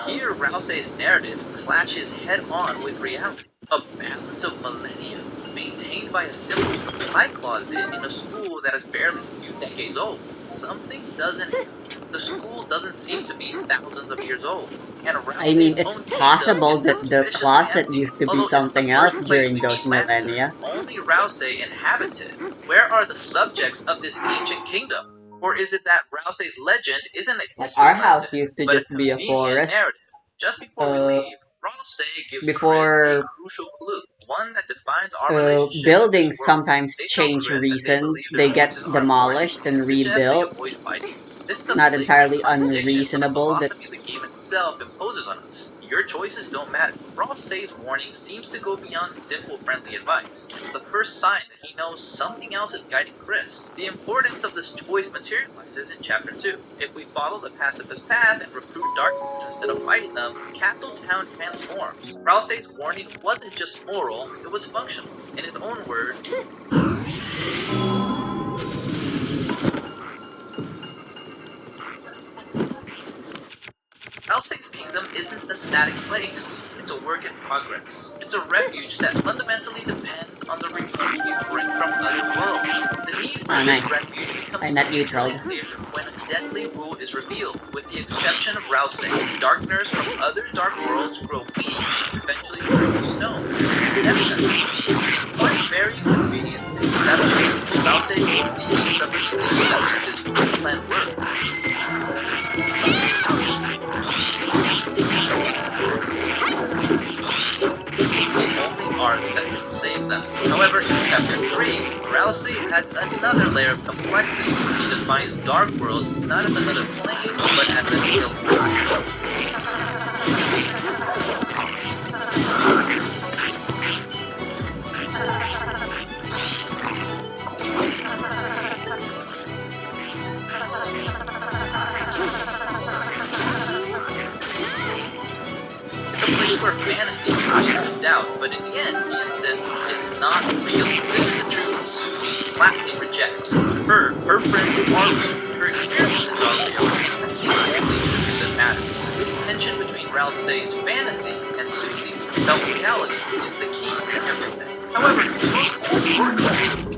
Speaker 8: Here, Rousey's narrative clashes head-on with reality, a balance of millennia maintained by a simple supply closet in a school that is barely a few decades old. Something doesn't happen. The school doesn't seem to be thousands of years old. And
Speaker 2: I mean,
Speaker 8: Rousey's
Speaker 2: it's
Speaker 8: own kingdom
Speaker 2: possible
Speaker 8: is
Speaker 2: that the
Speaker 8: suspiciously
Speaker 2: closet
Speaker 8: empty,
Speaker 2: used to be
Speaker 8: although it's
Speaker 2: something
Speaker 8: the
Speaker 2: else
Speaker 8: first place
Speaker 2: during
Speaker 8: we
Speaker 2: those
Speaker 8: meet Lancer.
Speaker 2: millennia.
Speaker 8: Only Rousey inhabited. Where are the subjects of this ancient kingdom? Or is it that Rousey's legend isn't a
Speaker 2: Like,
Speaker 8: history
Speaker 2: our house
Speaker 8: lesson,
Speaker 2: used to
Speaker 8: but a
Speaker 2: just be a
Speaker 8: convenient
Speaker 2: forest.
Speaker 8: narrative? Just before we leave, Rousey gives Chris a
Speaker 2: Before
Speaker 8: crucial clue, one that defines our relationship with
Speaker 2: buildings
Speaker 8: this world.
Speaker 2: sometimes
Speaker 8: They tell
Speaker 2: change
Speaker 8: Chris that they
Speaker 2: reasons,
Speaker 8: believe
Speaker 2: they
Speaker 8: their
Speaker 2: get
Speaker 8: voices are important
Speaker 2: demolished
Speaker 8: and
Speaker 2: and
Speaker 8: suggest they
Speaker 2: rebuilt.
Speaker 8: avoid fighting. This is a
Speaker 2: Not
Speaker 8: flagrant
Speaker 2: entirely
Speaker 8: contradiction to the
Speaker 2: unreasonable that
Speaker 8: philosophy the game itself imposes on us. Your choices don't matter. Rossey's warning seems to go beyond simple friendly advice. It's the first sign that he know something else is guiding Chris. The importance of this choice materializes in Chapter 2. If we follow the pacifist path and recruit darkness instead of fighting them, Castletown transforms. Ralsei's warning wasn't just moral, it was functional. In his own words, Ralsei's kingdom isn't a static place. It's a work in progress. It's a refuge that fundamentally depends on the rewards we bring from other worlds. The need for this refuge becomes
Speaker 2: neutral.
Speaker 8: clear when a deadly rule is revealed. With the exception of Ralsei, darkness from other dark worlds grow weak and eventually turn to stone. In essence, one very convenient exception, Ralsei holds the ace up his sleeve that makes his full plan work. Arc that can save them. However, in Chapter 3, Ralsei adds another layer of complexity. He defines dark worlds not as another plane, but as a real time. It's a place where fantasy creates some doubt, but in the end, he insists it's not real. This is the truth Susie flatly rejects. Her friends are real, her experiences are real, and that's the only truth that matters. This tension between Ralsei's fantasy and Susie's felt reality is the key to everything. However,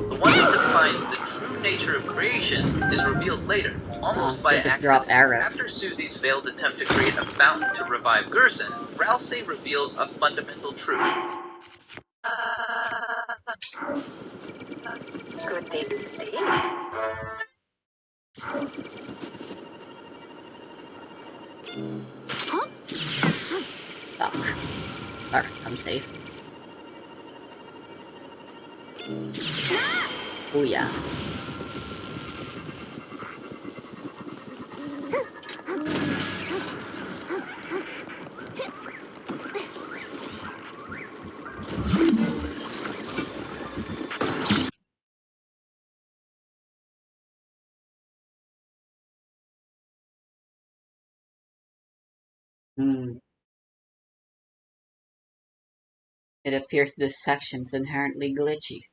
Speaker 8: the one that defines the true nature of creation is revealed later, almost by accident. After Susie's failed attempt to create a fountain to revive Gerson, Ralsei reveals a fundamental truth.
Speaker 7: Good thing to see.
Speaker 2: Fuck. Or, I'm safe. Oh yeah. It appears this section's inherently glitchy.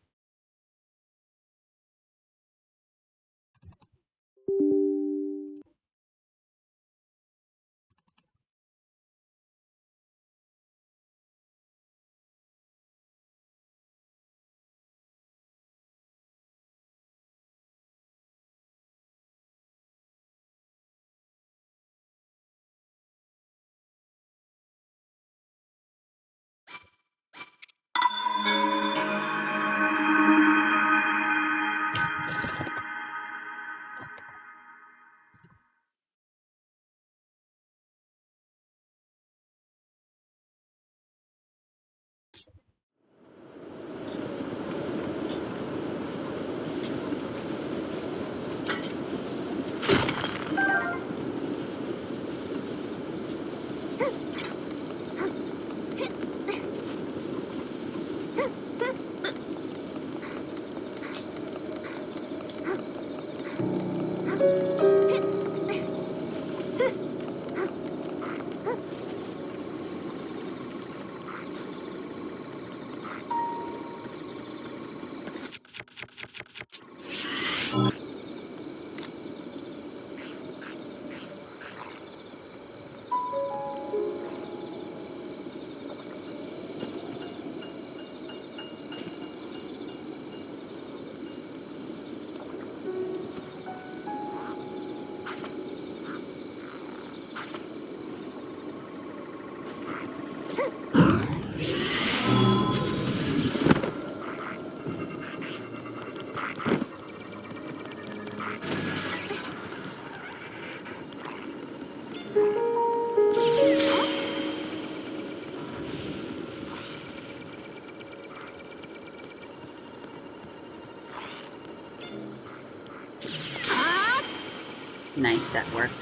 Speaker 2: Nice, that worked.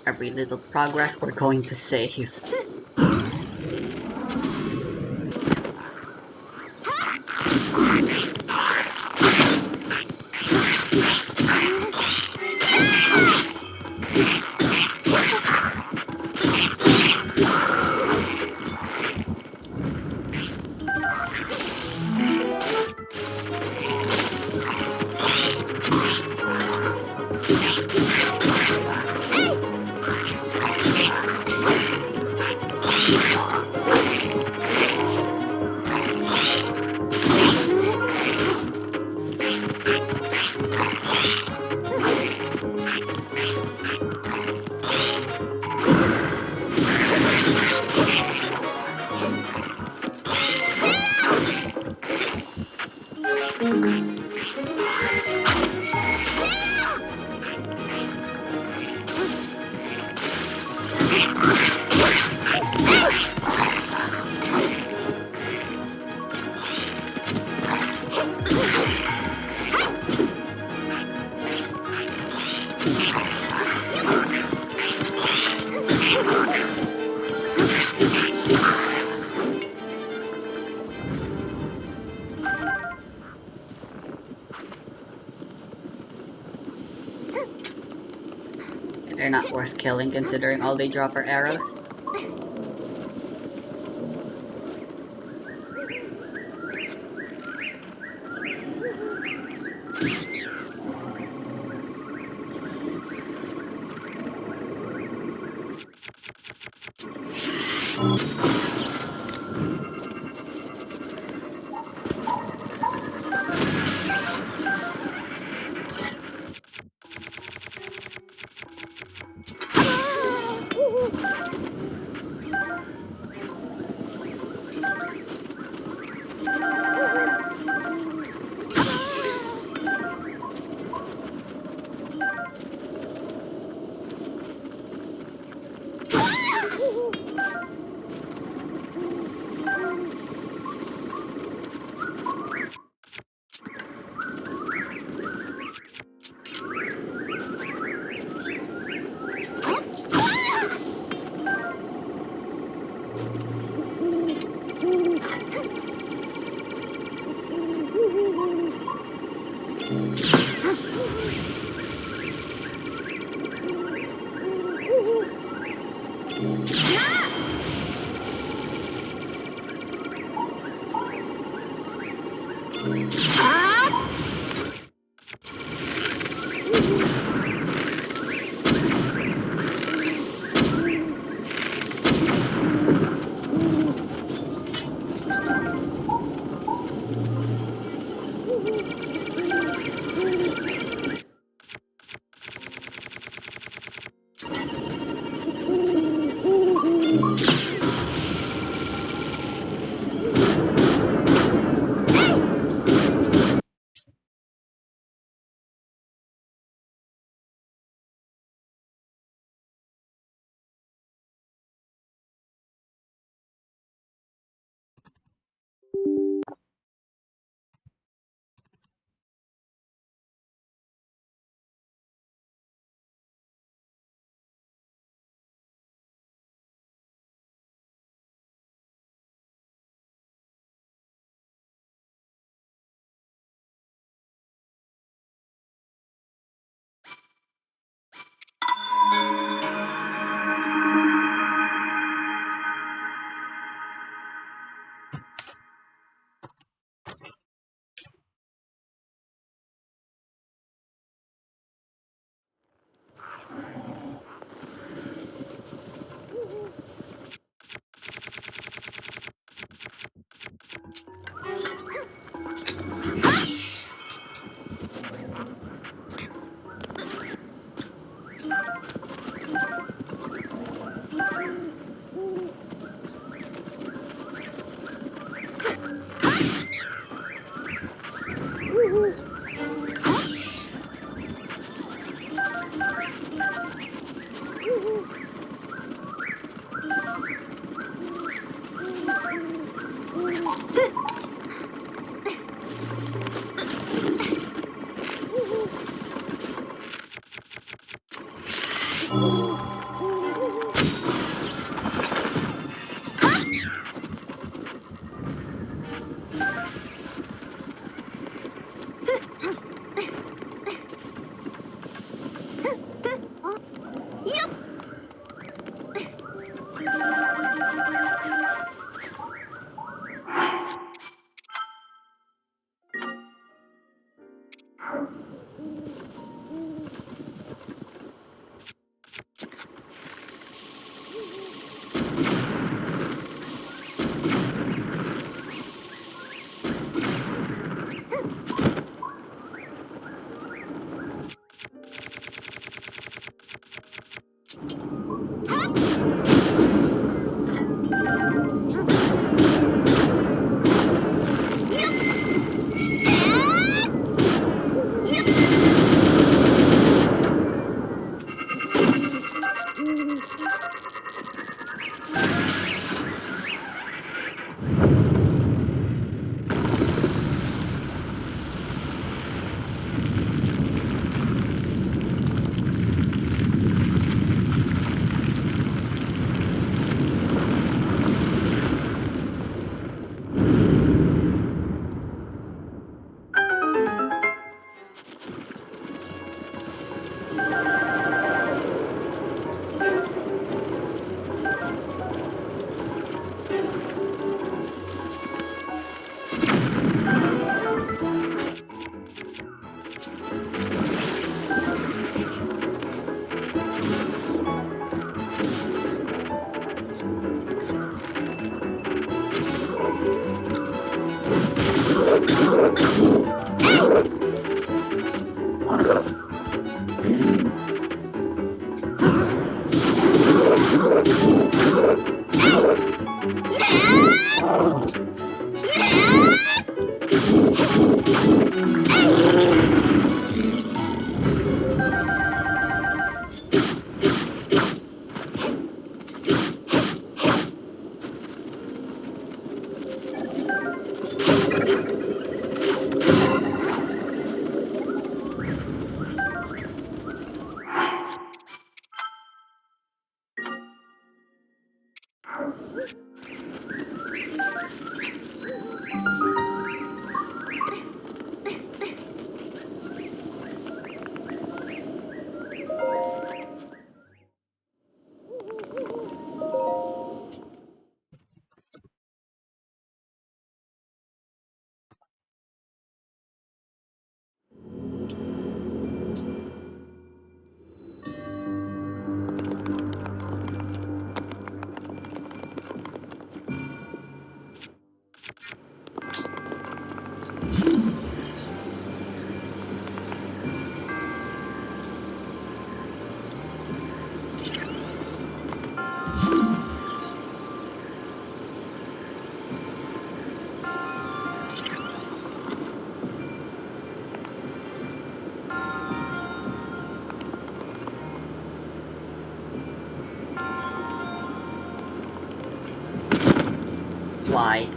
Speaker 2: Every little progress we're going to save. They're not worth killing considering all they drop are arrows. Fly.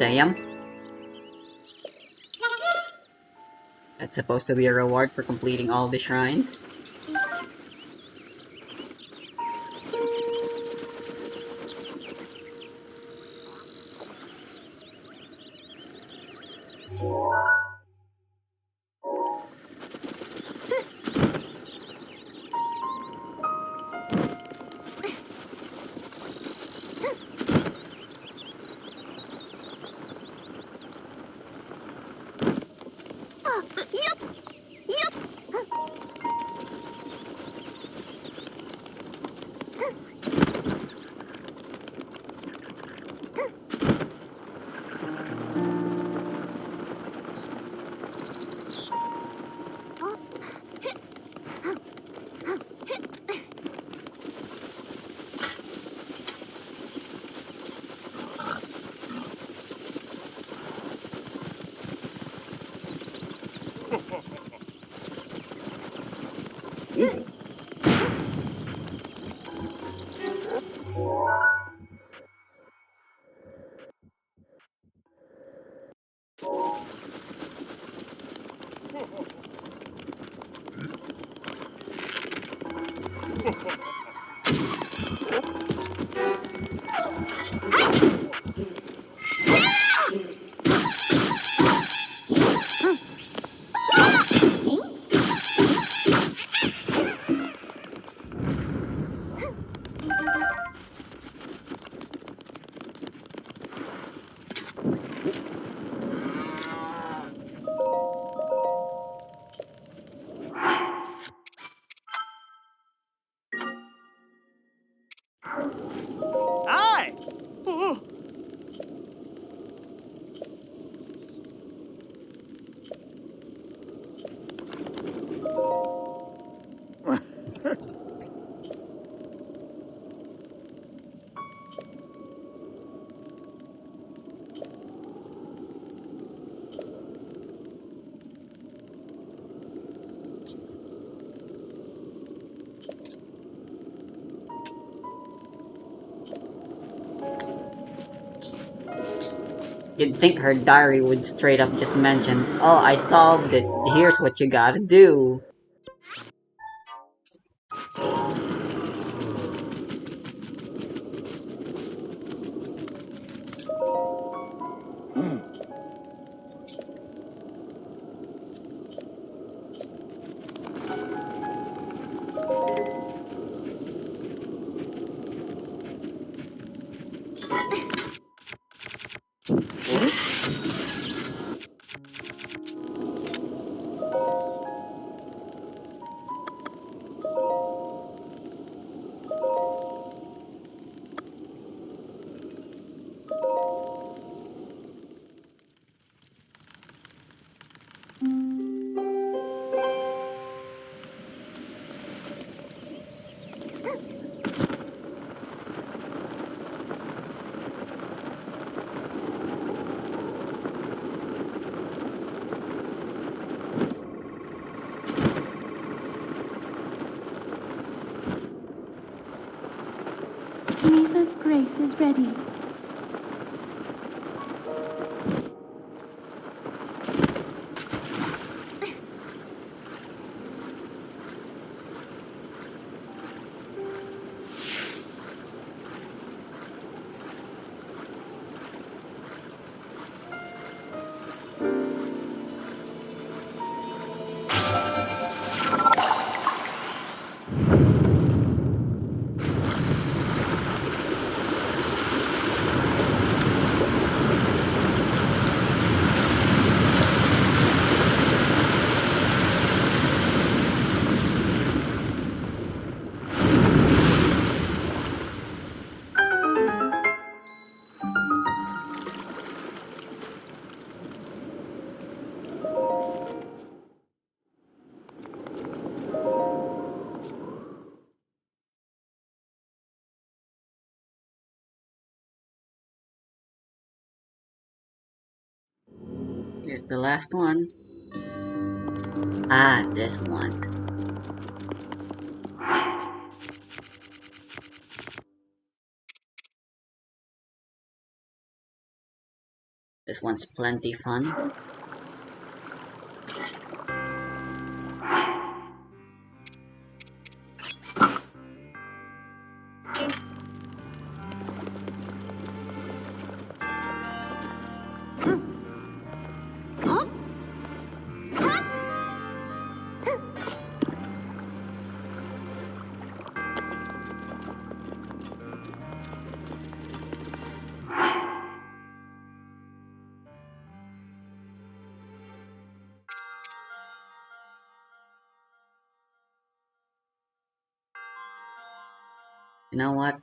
Speaker 2: Damn. That's supposed to be a reward for completing all the shrines. You'd think her diary would straight up just mention, "Oh, I solved it. Here's what you gotta do."
Speaker 6: Mifa's grace is ready.
Speaker 2: Here's the last one. Ah, this one. This one's plenty fun. You know what?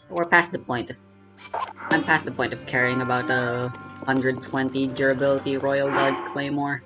Speaker 2: We're past the point of I'm past the point of caring about a 120 durability Royal Guard Claymore.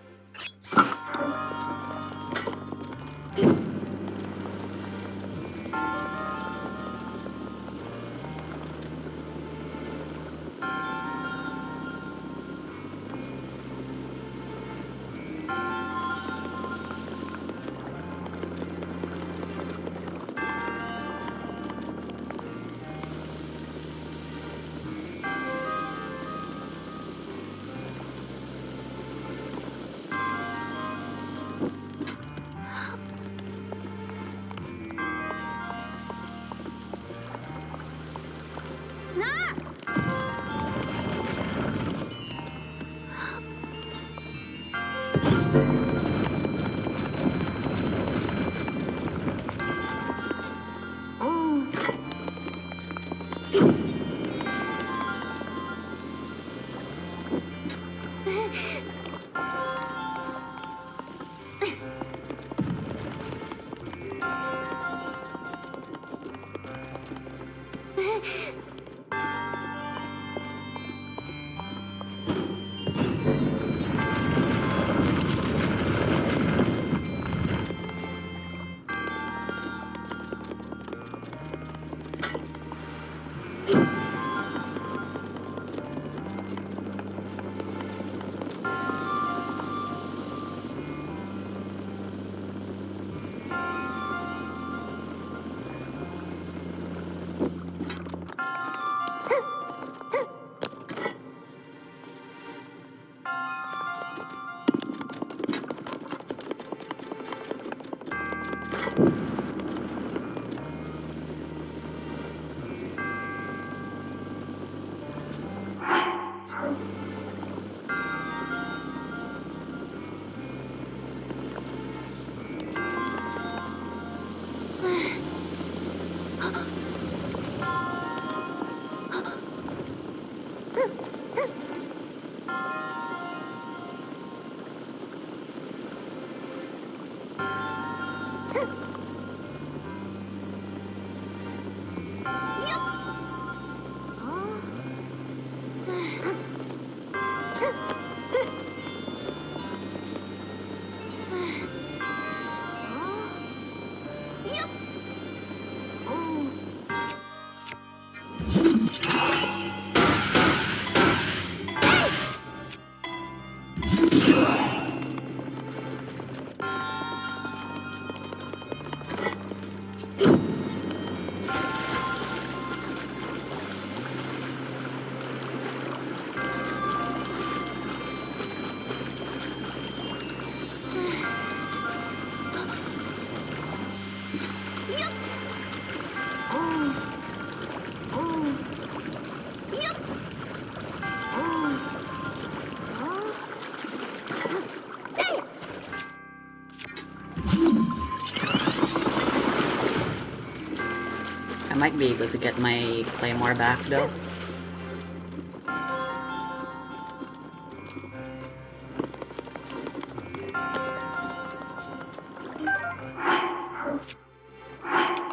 Speaker 2: might be able to get my claymore back though.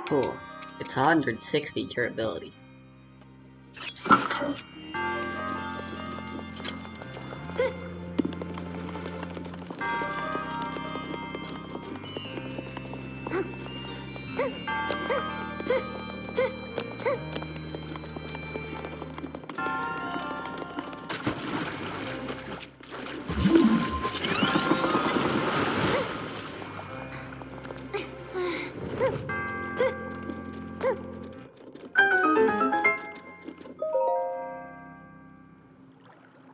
Speaker 2: Cool. It's 160 durability.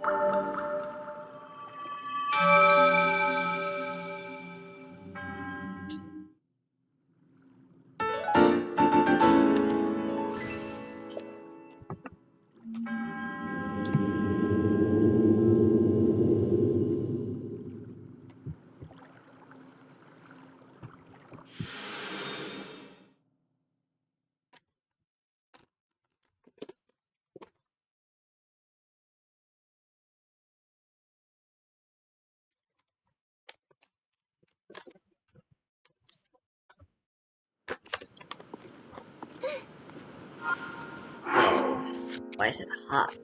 Speaker 2: Whoa. Why is it hot?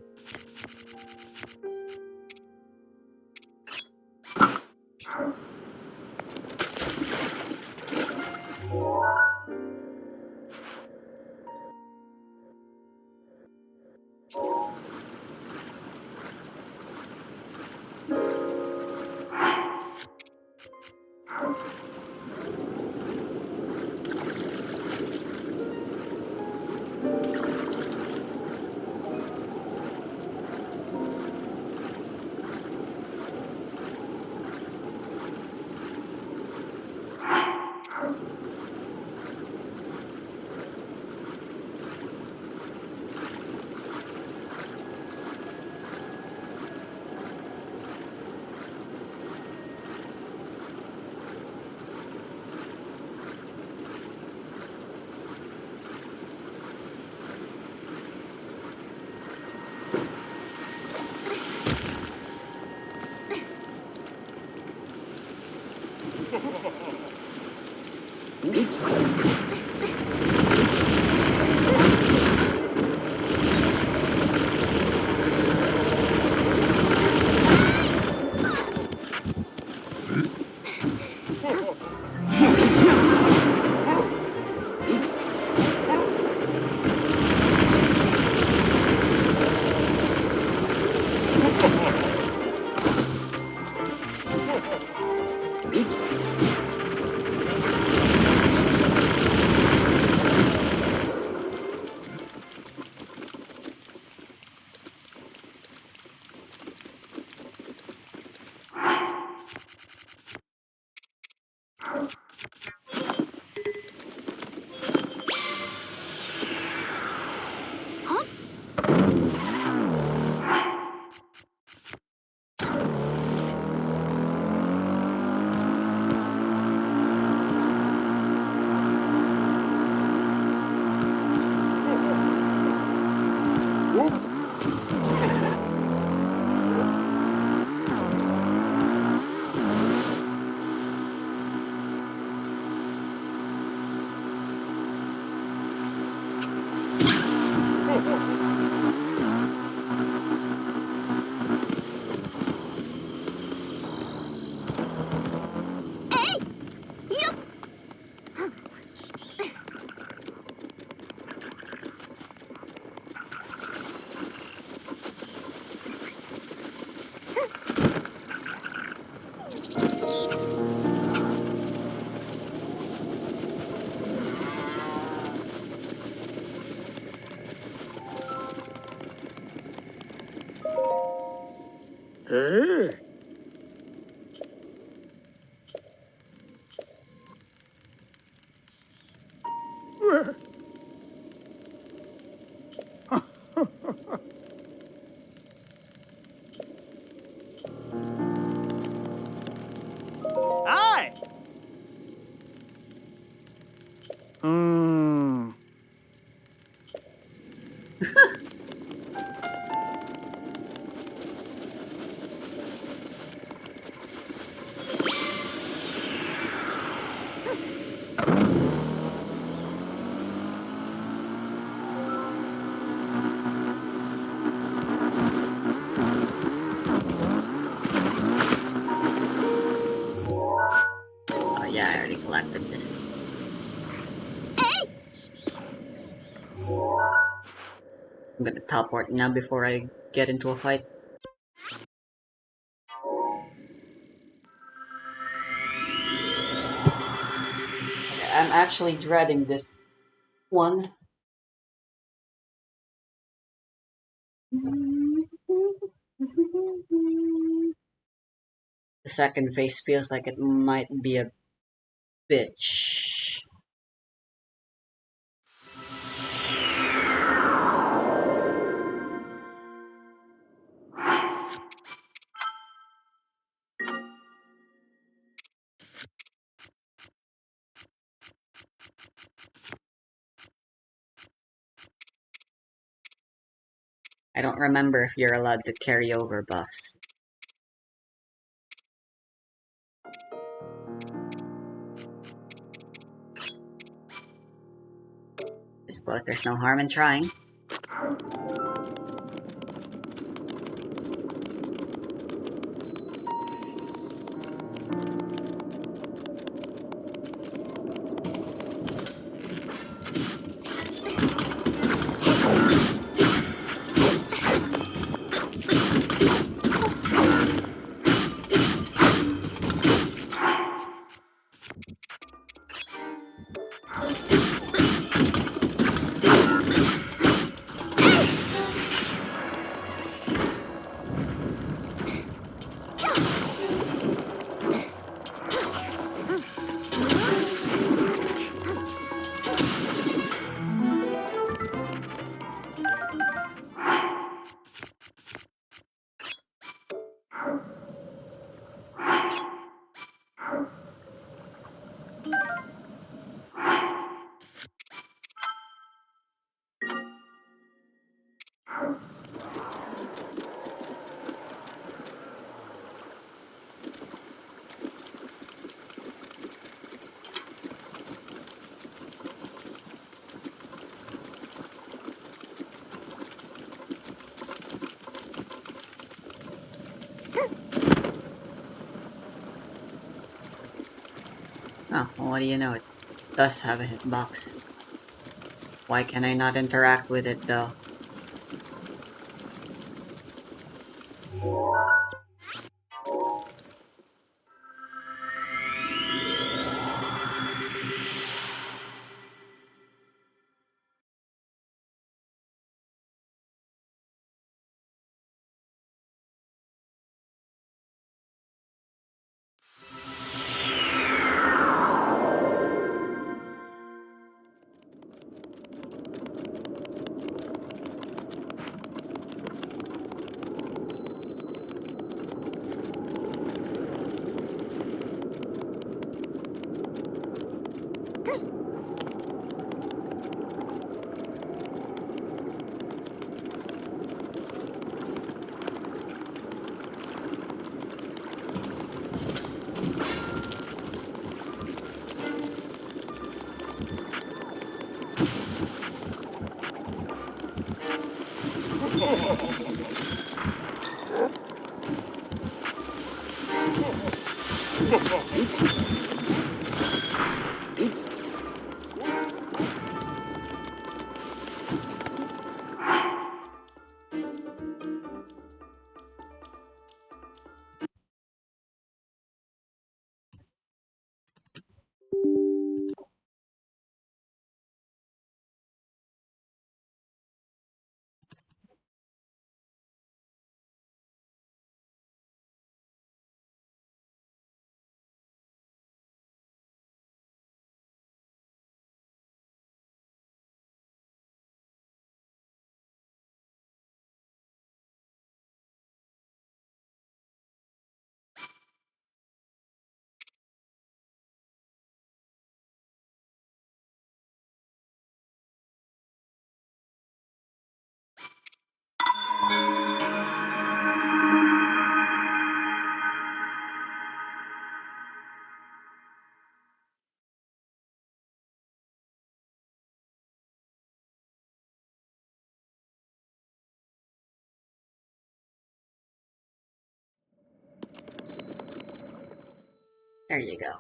Speaker 5: Hi!
Speaker 2: I'm gonna teleport now before I get into a fight. Okay, I'm actually dreading this one. The second phase feels like it might be a bitch. I don't remember if you're allowed to carry over buffs. I suppose there's no harm in trying. Oh, well, what do you know? It does have a hitbox. Why can I not interact with it though? There you go.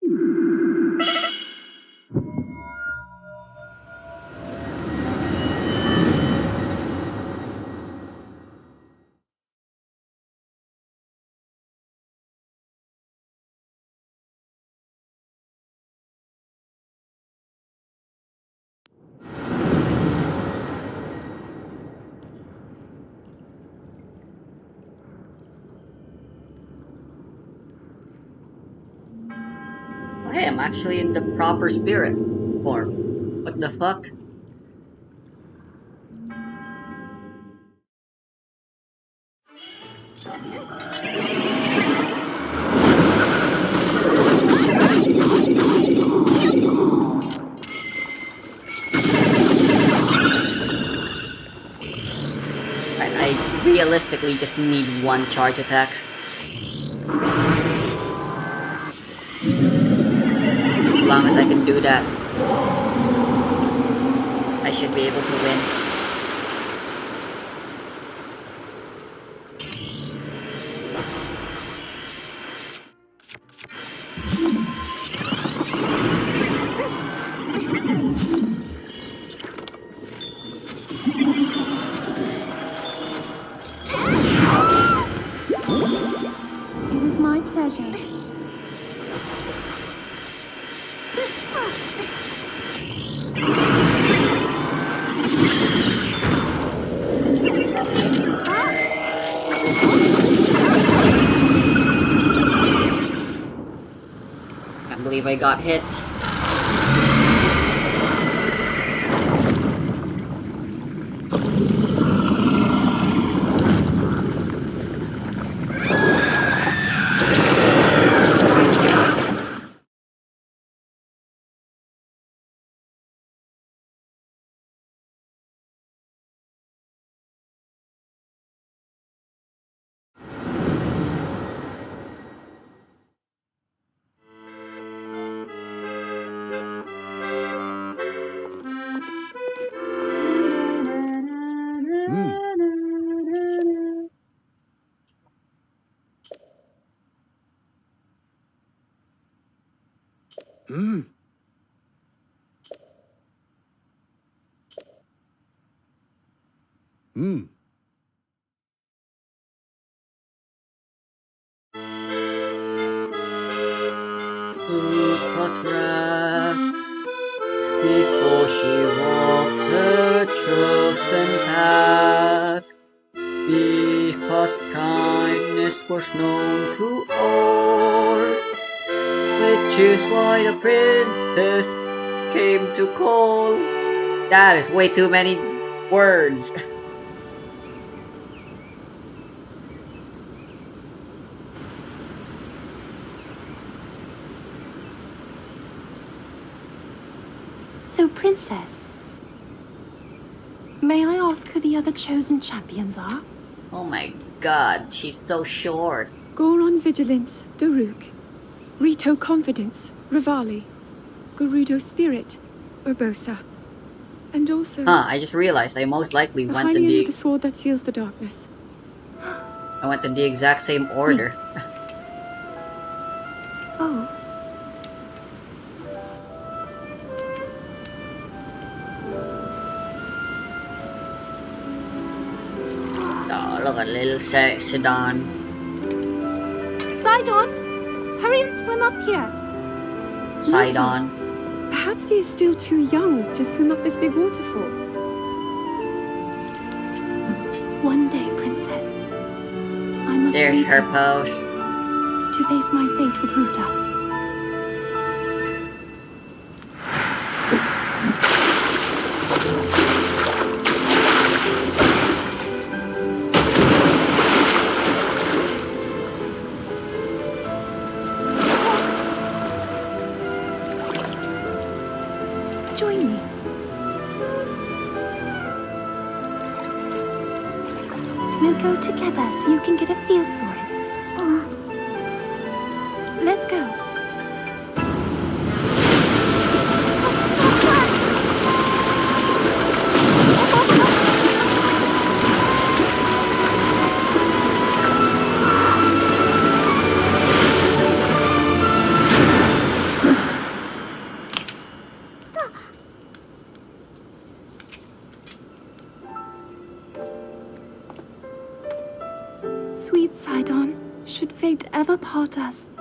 Speaker 2: Oh, hey, I'm actually in the proper spirit form. What the fuck? I realistically just need one charge attack. As long as I can do that, I should be able to win.
Speaker 6: It is my pleasure.
Speaker 2: Can't believe I got hit. Before she walked her chosen path, because kindness was known to all, which is why the princess came to call. That is way too many words.
Speaker 6: So, Princess, may I ask who the other chosen champions are?
Speaker 2: Oh my god, she's so short.
Speaker 3: Goron Vigilance, Daruk. Rito Confidence, Rivali. Gerudo Spirit, Urbosa. And also...
Speaker 2: I just realized I most likely
Speaker 3: the
Speaker 2: went in
Speaker 3: Hylian
Speaker 2: the...
Speaker 3: with the sword that seals the darkness.
Speaker 2: I went in the exact same order.
Speaker 6: Oh,
Speaker 2: Oh, look at little Sidon.
Speaker 6: Sidon! Hurry and swim up here!
Speaker 2: Sidon.
Speaker 3: Perhaps he is still too young to swim up this big waterfall.
Speaker 6: One day, Princess, I must
Speaker 2: There's
Speaker 6: leave
Speaker 2: her
Speaker 6: him
Speaker 2: pose.
Speaker 6: to face my fate with Ruta. Join me. We'll go together so you can get a feel for it. Let's go.
Speaker 3: taught us.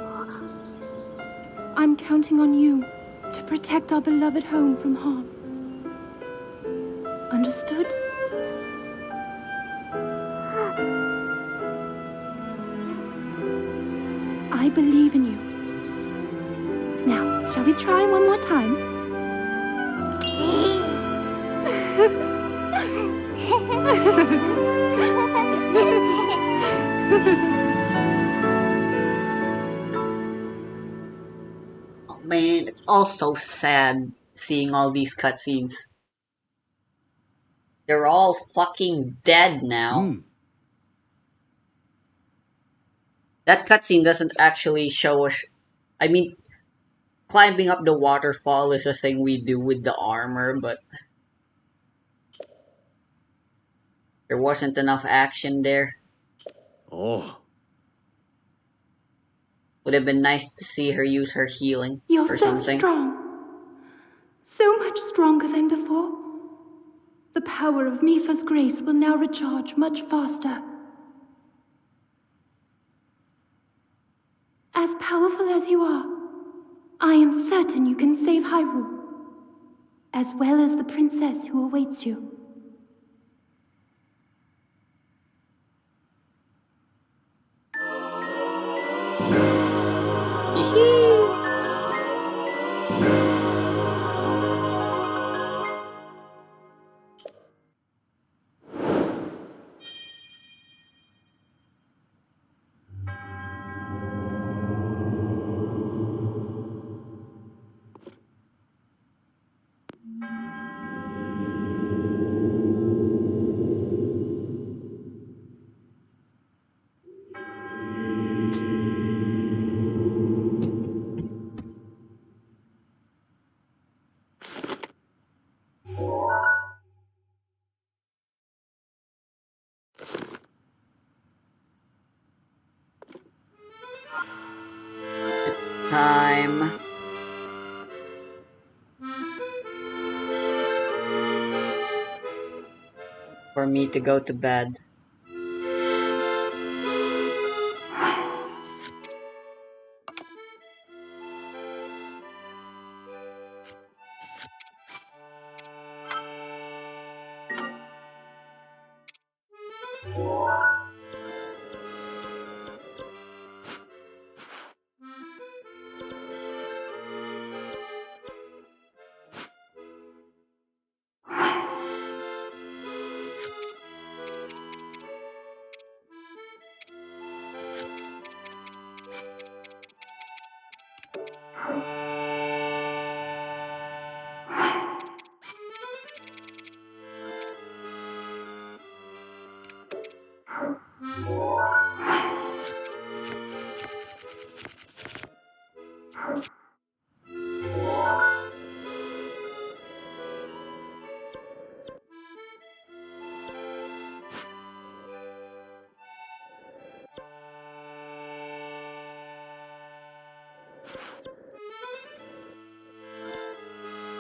Speaker 3: I'm counting on you to protect our beloved home from harm. Understood? I believe in you. Now, shall we try one more time?
Speaker 2: Oh man, it's all so sad seeing all these cutscenes. They're all fucking dead now. That cutscene doesn't actually show us. I mean, climbing up the waterfall is a thing we do with the armor, but there wasn't enough action there.
Speaker 5: Oh.
Speaker 2: Would have been nice to see her use her healing
Speaker 3: You're
Speaker 2: or
Speaker 3: so
Speaker 2: something.
Speaker 3: strong. So much stronger than before. The power of Mifa's grace will now recharge much faster. As powerful as you are, I am certain you can save Hyrule, as well as the princess who awaits you.
Speaker 2: It's time for me to go to bed.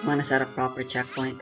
Speaker 2: I want to set a proper checkpoint.